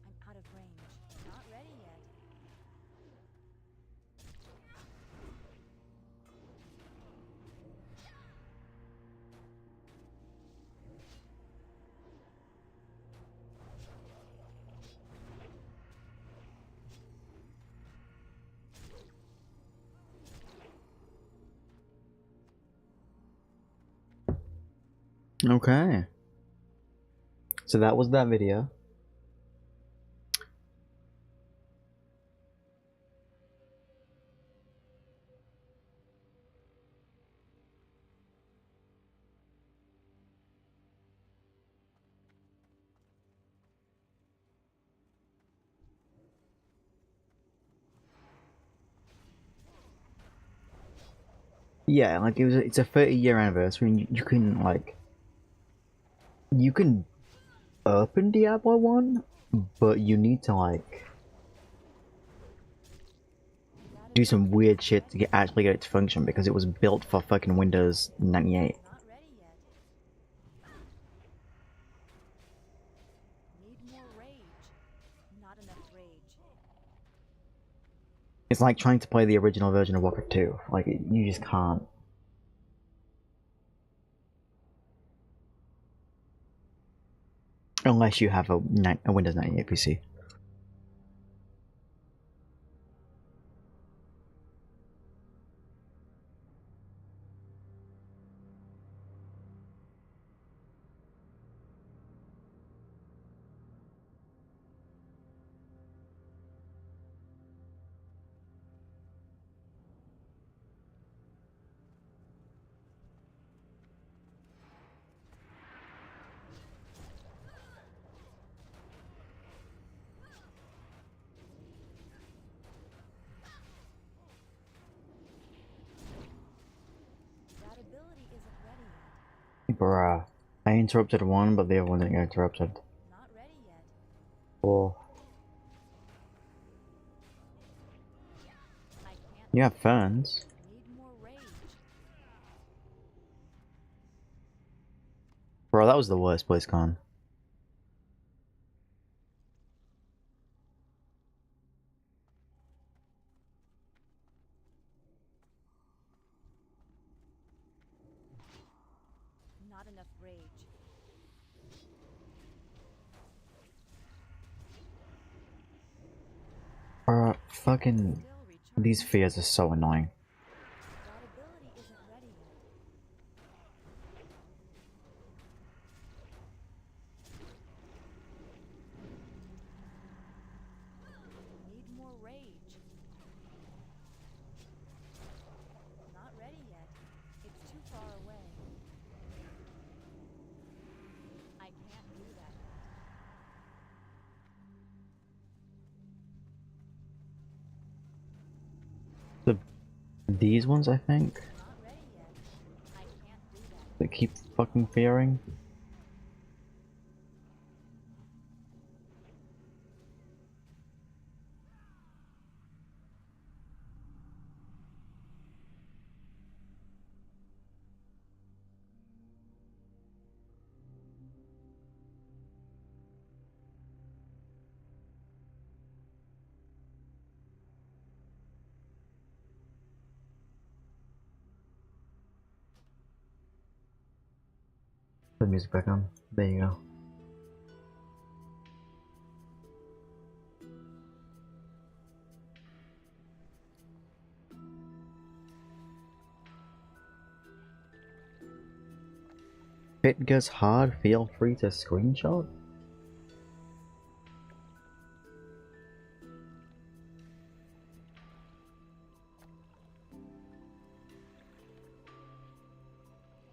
I'm out of range. Not ready yet. Okay. So that was that video. Yeah, like it's a 30-year anniversary, and you can like you can open Diablo 1, but you need to like do some weird shit to actually get it to function because it was built for fucking Windows 98. Not ready yet. Need more rage. Not enough rage. It's like trying to play the original version of Warcraft 2. Like, you just can't. Unless you have a Windows 98 PC. That ability isn't ready yet. Bruh. I interrupted one, but the other one didn't get interrupted. Not ready yet. Oh. I can't. You have ferns. Need more rage. Bro, that was the worst place gone. Not enough rage. Fucking... These fears are so annoying. That ability isn't ready yet. Need more rage. Not ready yet. It's too far away. I can't do that yet. These ones, I think, Not ready yet. I can't do that. that keep fucking fearing. The music back on. There you go. If it gets hard, feel free to screenshot.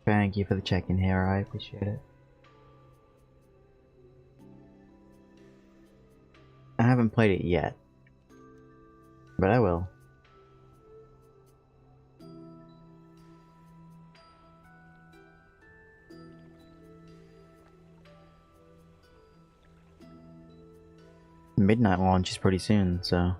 Thank you for the check-in here, I appreciate it. I haven't played it yet, but I will. Midnight launch is pretty soon, so...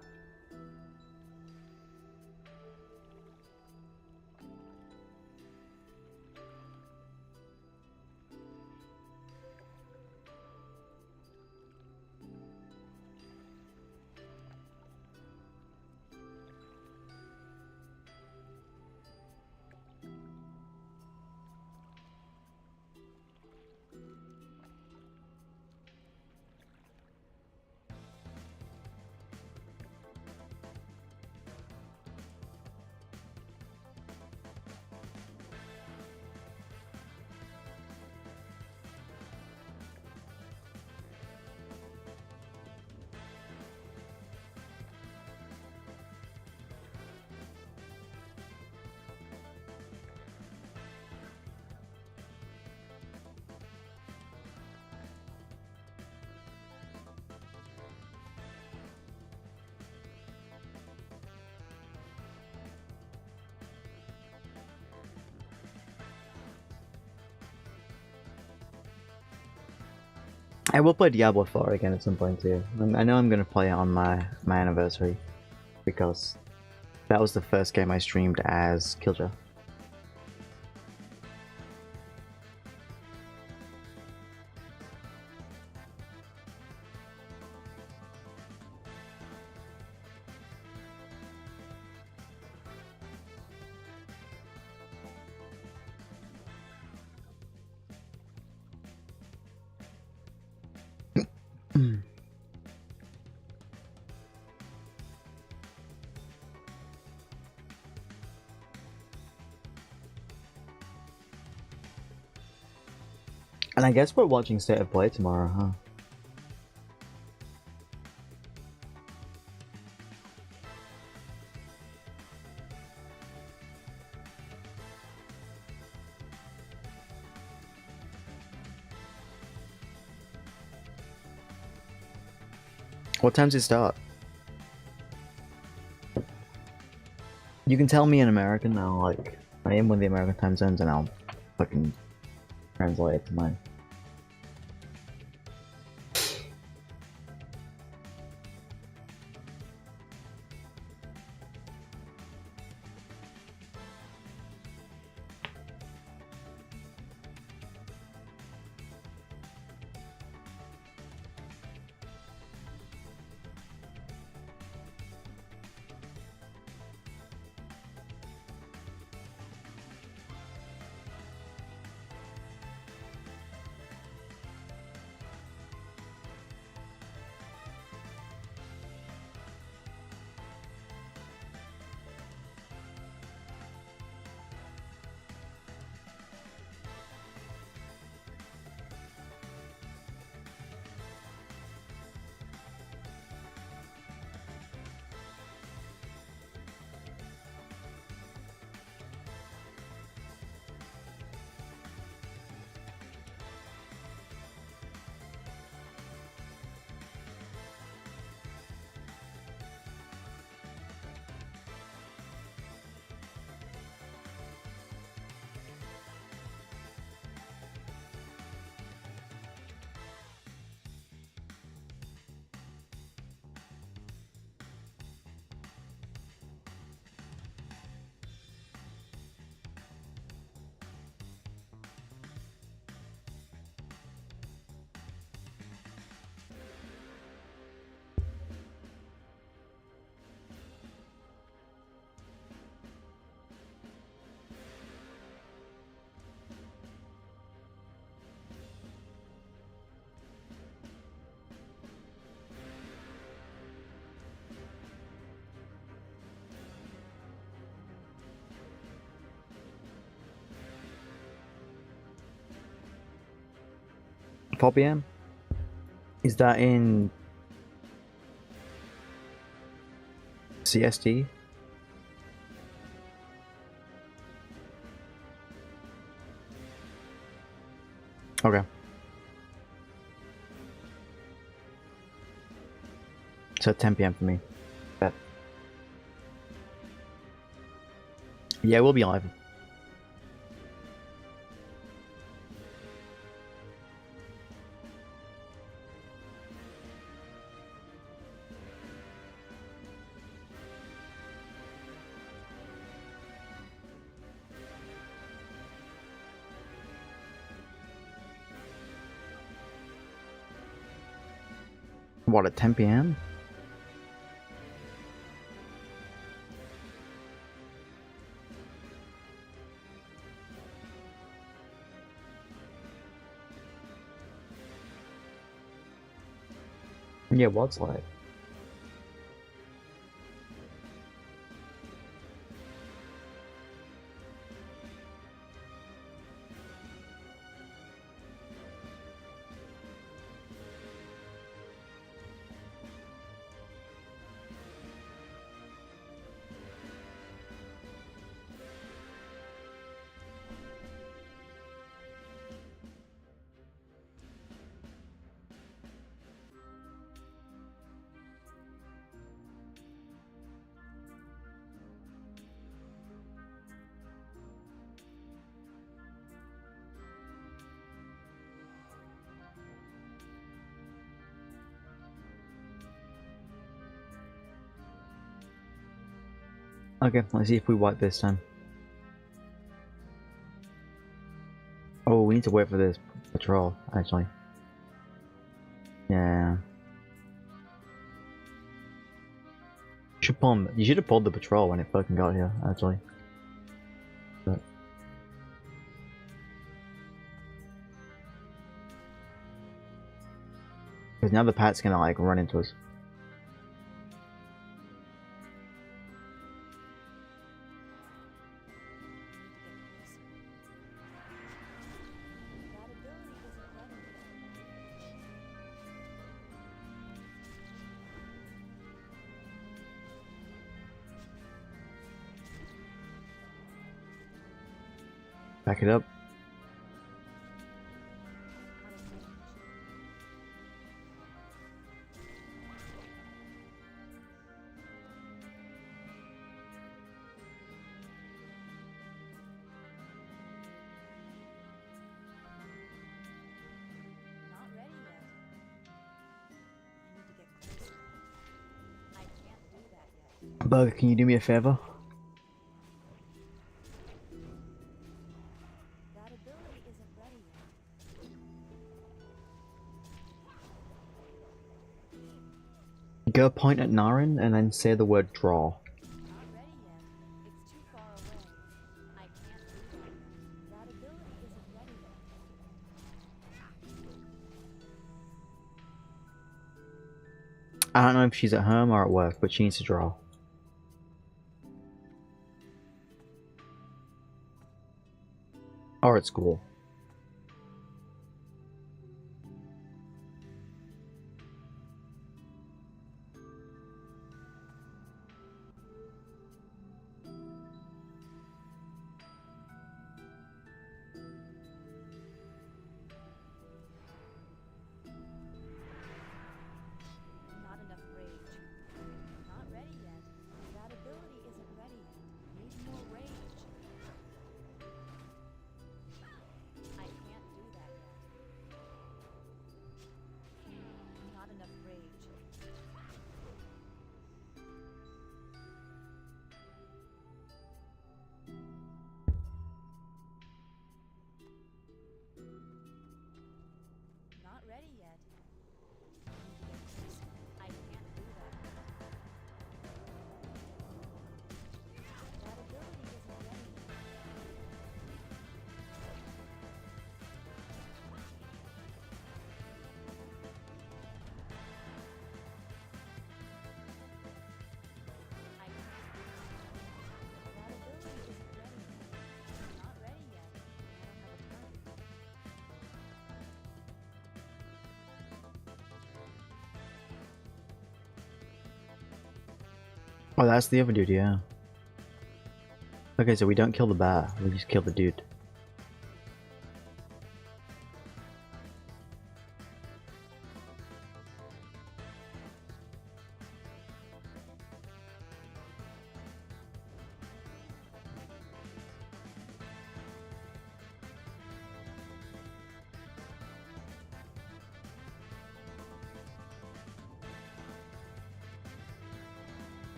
I will play Diablo 4 again at some point too. I know I'm going to play it on my anniversary, because that was the first game I streamed as Kiljó. And I guess we're watching State of Play tomorrow, huh? What time does it start? You can tell me in American now, like, I am with the American time zones and I'll fucking translate it to mine. Four PM? Is that in CST? Okay. So 10 PM for me. Bet. Yeah, we'll be live. What, at 10 PM? Yeah, what's like? Okay, let's see if we wipe this time. Oh, we need to wait for this patrol, actually. Yeah. You should have pulled the patrol when it fucking got here, actually. But Because now the pat's gonna like run into us. Back it up. Not ready yet. I need to get closer. I can't do that yet. Bug, can you do me a favor? That ability isn't ready yet. Go point at Naren and then say the word draw. Not ready yet. It's too far away. I can't do that yet. That ability isn't ready yet. I don't know if she's at home or at work, but she needs to draw. Or at school. Not enough rage. Not ready yet. That ability isn't ready yet. Need more rage. I can't do that yet. Not enough rage. Not ready yet. I can't do that yet. That ability isn't ready yet. I can't do that. That ability isn't ready yet. Not ready yet. I don't have a turn. Oh, that's the other dude, yeah. Okay, so we don't kill the bear, we just kill the dude.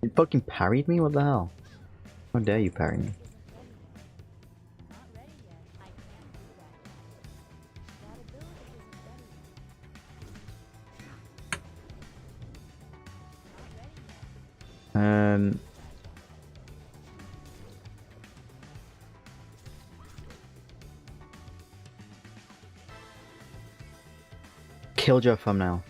You fucking parried me? What the hell? How dare you parry me? Not ready yet. I can't do that yet. That ability isn't ready yet. Not ready yet. Kiljó thumbnail.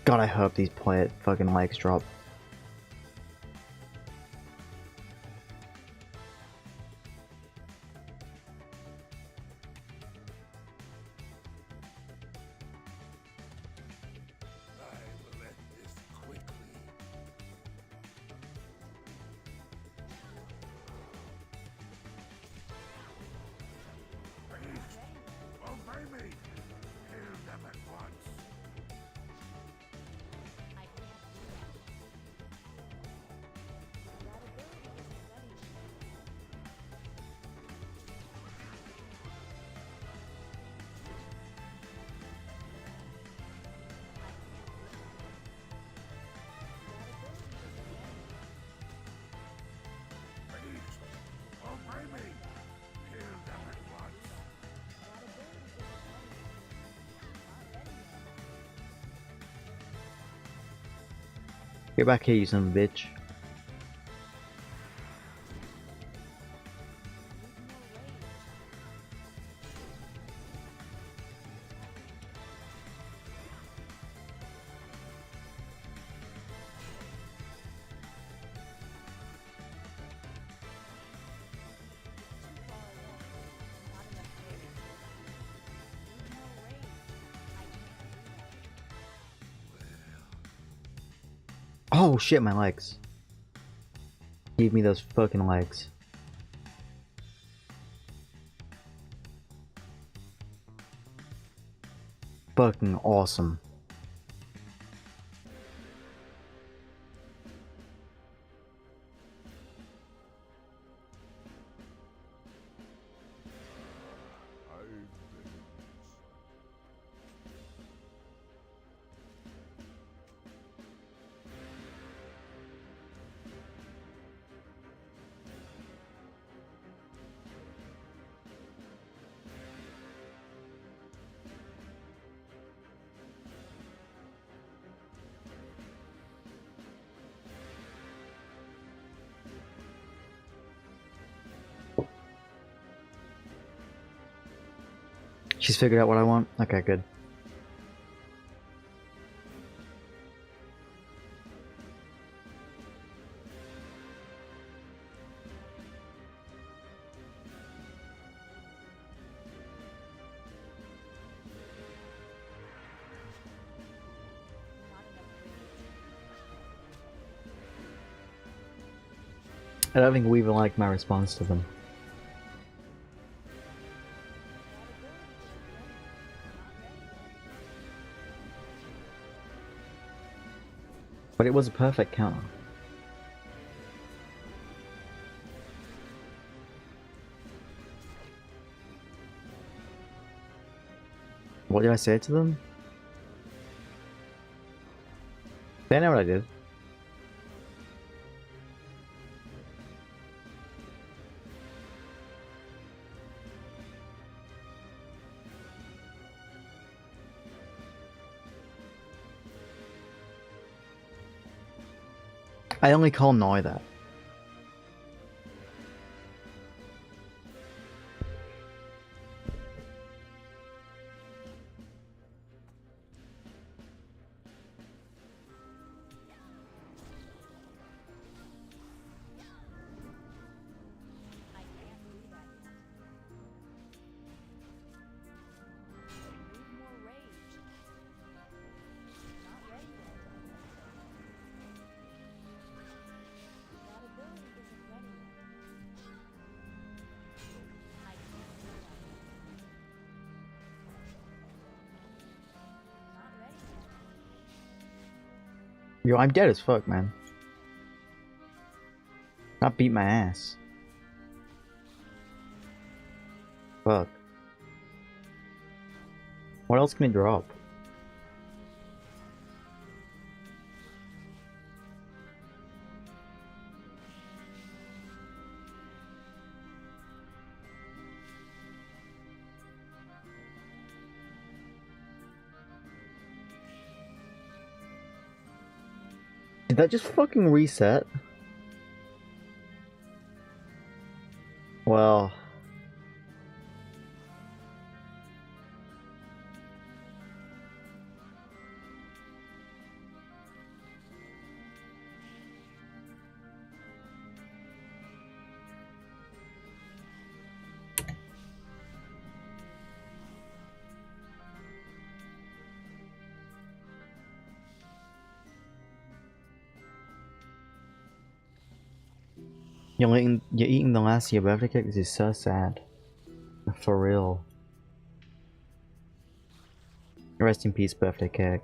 God, I hope these fucking legs drop. I will end this quickly. Please, obey me. Kill them at once. I can't do that. Get back here, you son of a bitch. Oh shit, my legs. Give me those fucking legs. Fucking awesome. She's figured out what I want? Okay, good. I don't think we even like my response to them. But it was a perfect counter. What did I say to them? They know what I did. I only call Noi that. Yo, I'm dead as fuck, man. Not beat my ass. Fuck. What else can it drop? Did that just fucking reset? Well... You're eating the last of your birthday cake? This is so sad. For real. Rest in peace, birthday cake.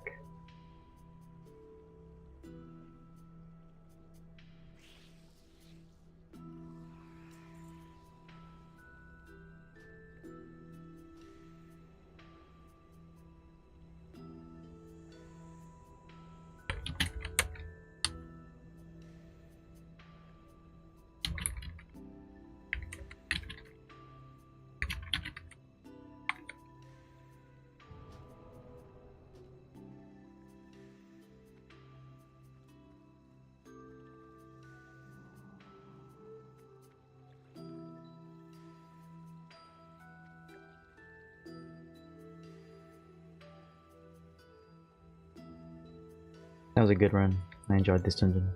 was a good run. I enjoyed this dungeon.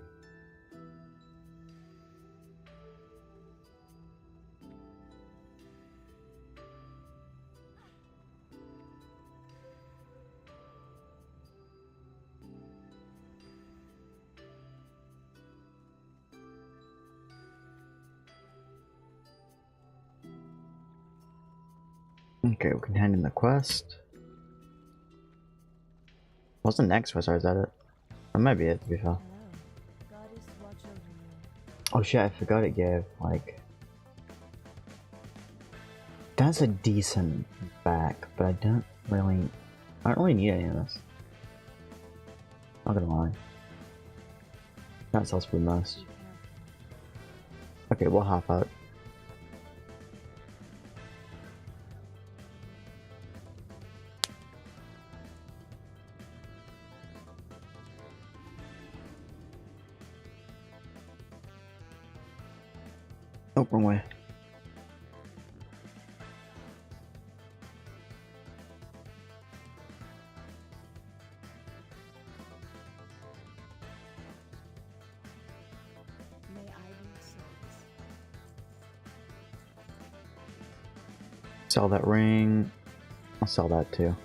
Okay, we can hand in the quest. What's the next quest, or is that it? That might be it, to be fair. Goddess, watch over you. Oh shit, I forgot it gave, like... That's a decent back, but I don't really need any of this. Not gonna lie. That sells for most. Okay, we'll half out. Oh, wrong way. May I be of service? Sell that ring. I'll sell that too.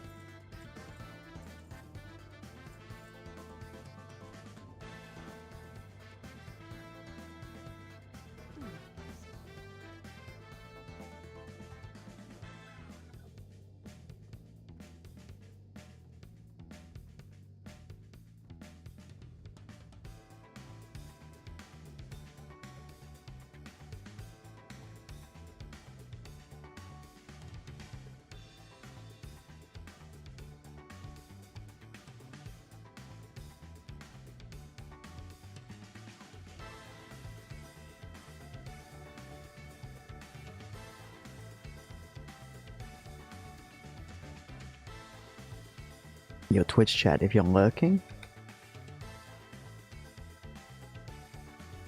Yo, Twitch chat, if you're lurking,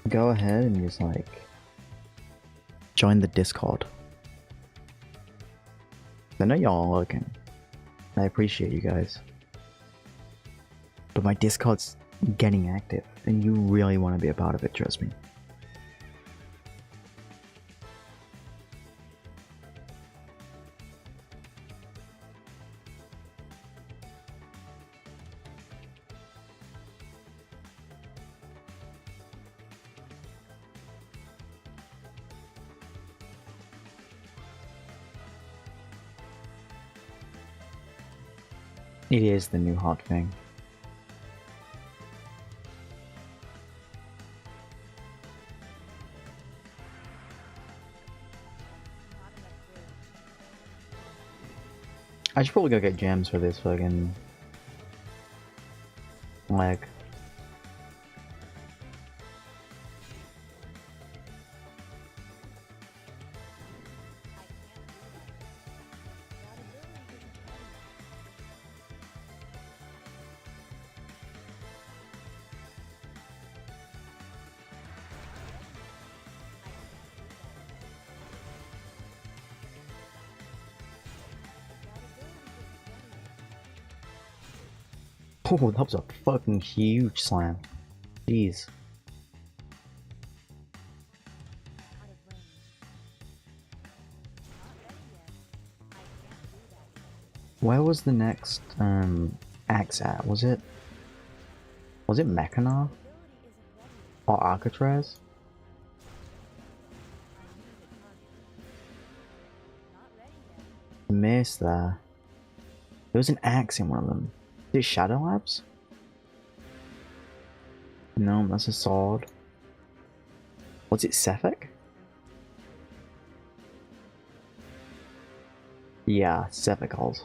go ahead and just like join the Discord. I know y'all are lurking. I appreciate you guys. But my Discord's getting active and you really want to be a part of it, trust me. It is the new hot thing. I should probably go get gems for this fucking leg. Oh, that was a fucking huge slam. Jeez. Where was the next axe at? Was it Mechana? Or Alcatraz? Missed there. There was an axe in one of them. Is it Shadow Labs? No, that's a sword. Was it Cephek? Yeah, Cephicals.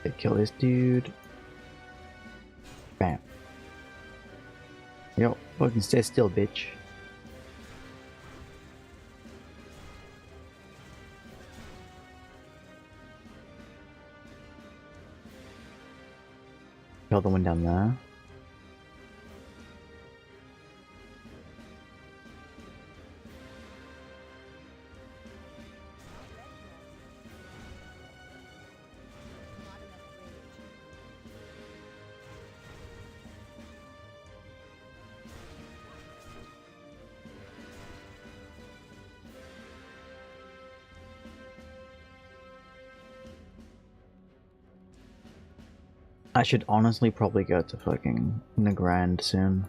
They kill this dude. Bam. Yo, fucking stay still, bitch. Kill the one down there. I should honestly probably go to fucking Nagrand soon.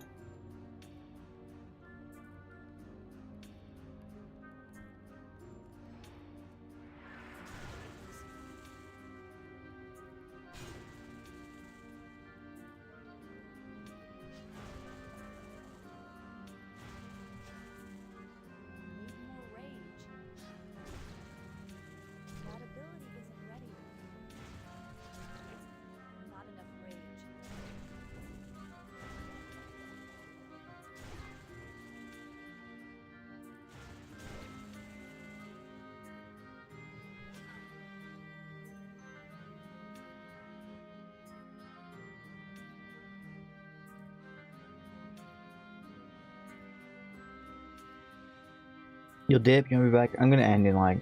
You'll dip, you'll be back. I'm gonna end in like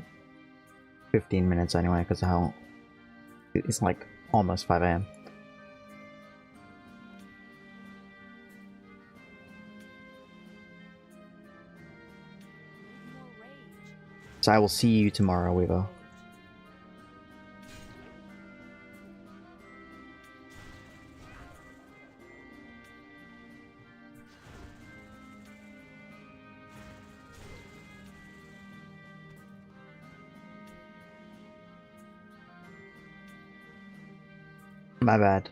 15 minutes anyway, because how it's like almost 5 AM. So I will see you tomorrow, Weaver. My bad.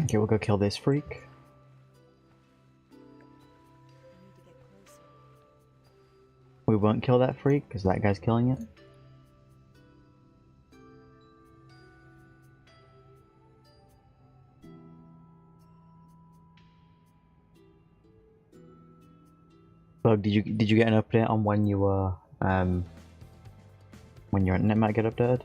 Okay, we'll go kill this freak. We won't kill that freak because that guy's killing it. Bug, did you get an update on when you were when your internet might get updated?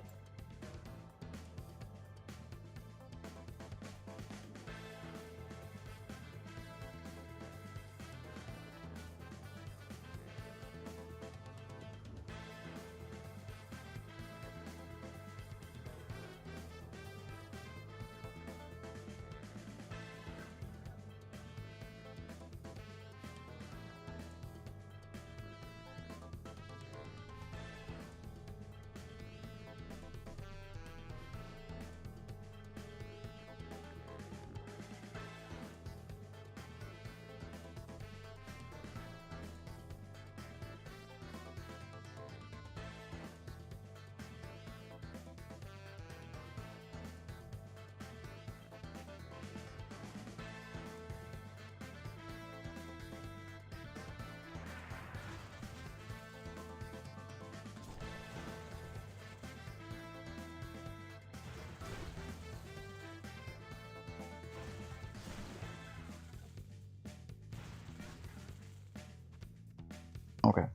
Okay.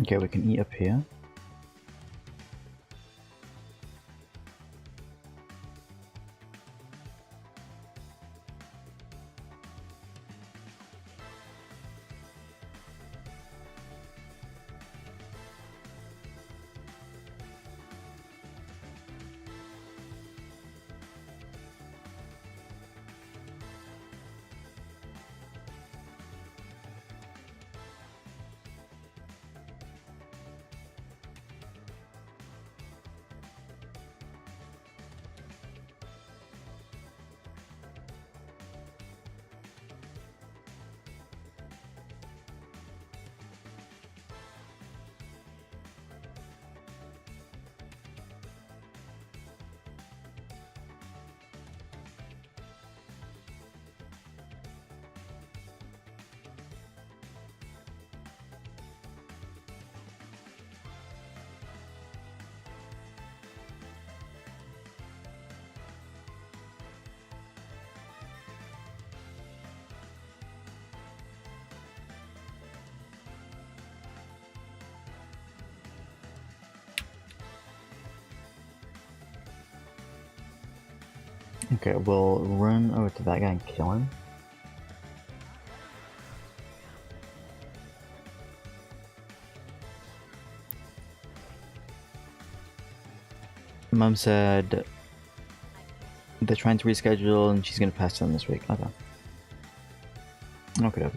Okay, we can eat up here. Okay, we'll run over to that guy and kill him. Mom said they're trying to reschedule and she's gonna pass them this week. Okay. Okay.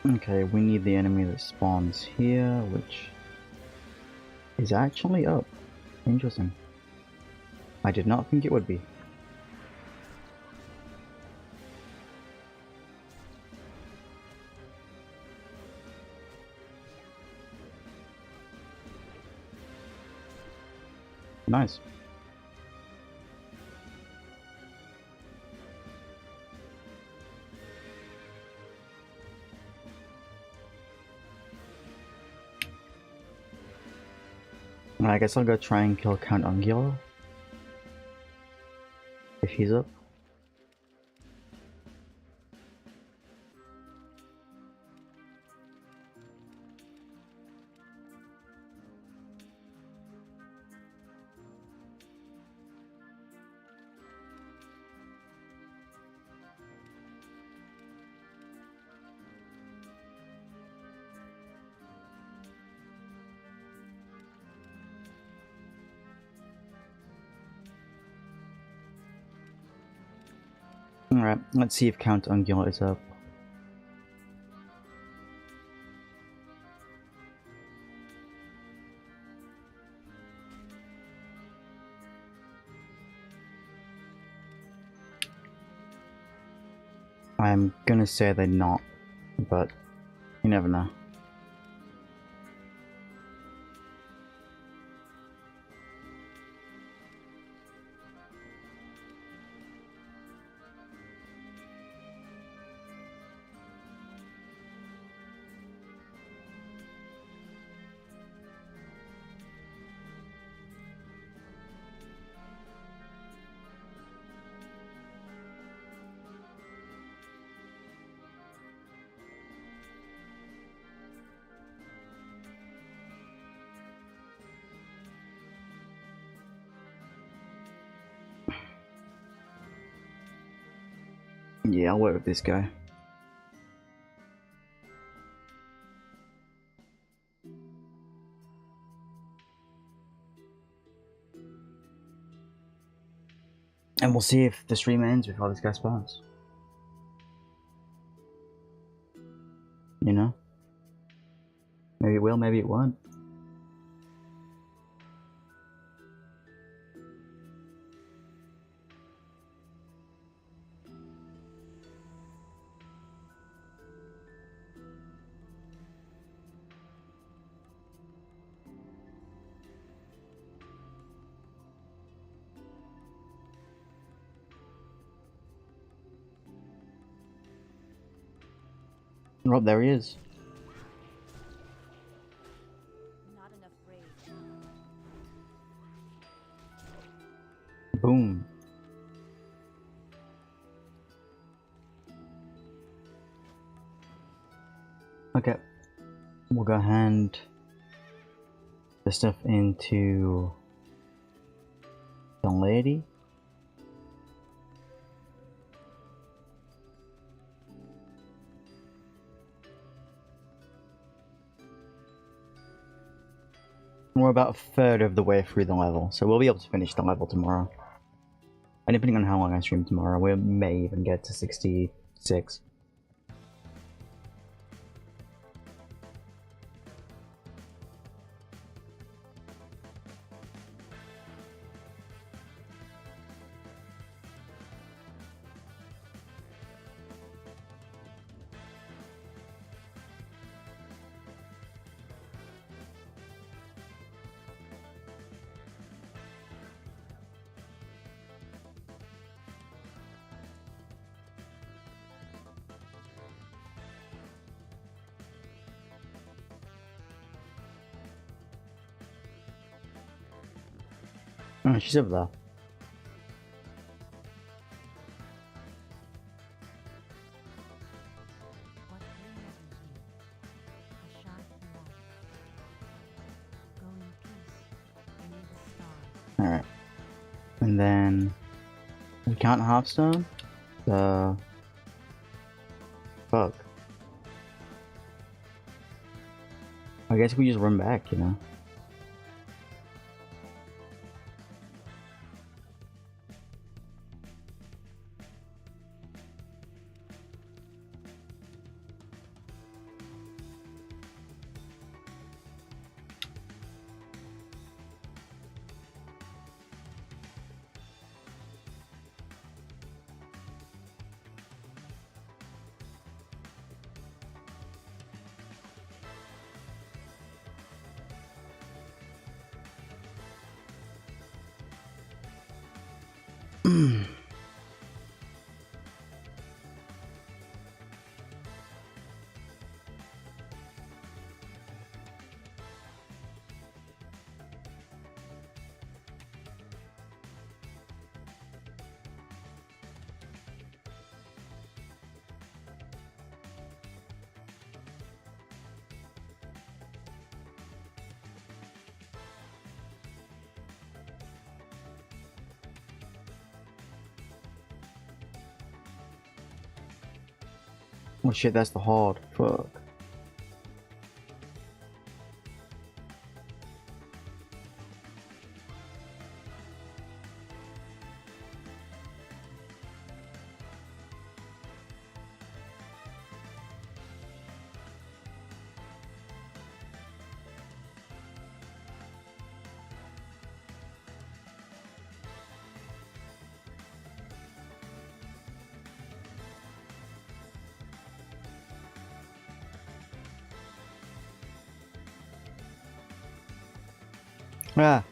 Okay, we need the enemy that spawns here, which is actually up. Interesting. I did not think it would be. Nice. I guess I'll go try and kill Count Angulo. If he's up. Alright, let's see if Count Angulo is up. I'm gonna say they're not, but you never know. Yeah, I'll work with this guy. And we'll see if the stream ends before this guy spawns. You know? Maybe it will, maybe it won't. Oh, there he is. Not enough rage. Boom. Okay. We'll go hand the stuff into the lady. We're about a third of the way through the level, so we'll be able to finish the level tomorrow. And depending on how long I stream tomorrow, we may even get to 66. Oh, she's over there. What brings you here? A sharp light. Go in peace, near the stars. Alright. And then we can't halfstone? Fuck. I guess we just run back, you know? Oh shit, that's the hard. Fuck. Ah.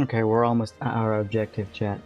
Okay, we're almost at our objective, chat.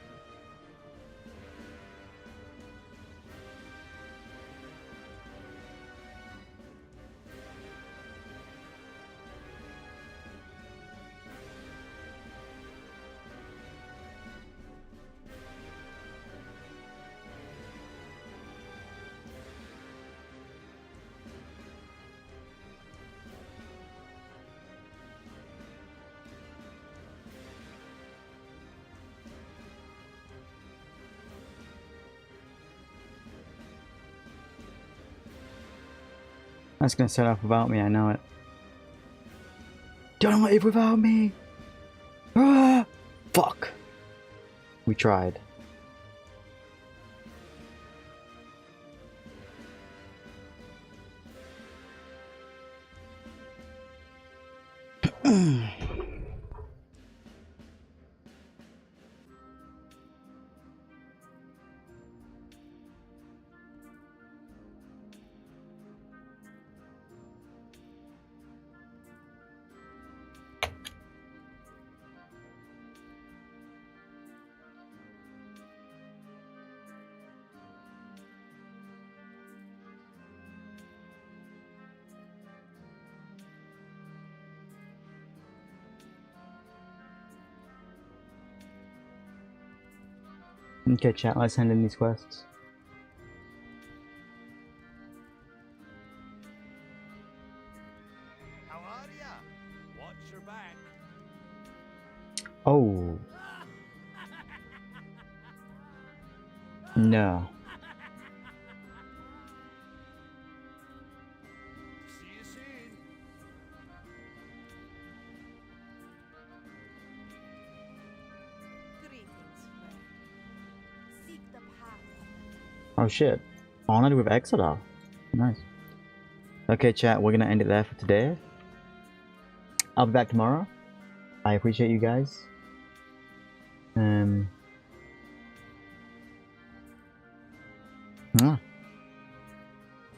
That's gonna set off without me, I know it. Don't leave without me! Ah! Fuck! We tried. Okay, chat, let's hand in these quests. How are ya? Watch your back. Oh. No. See you soon. Greetings, friend. Seek the path. Oh shit. Honored with Exodus. Nice. Okay, chat, we're gonna end it there for today. I'll be back tomorrow. I appreciate you guys.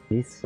Peace.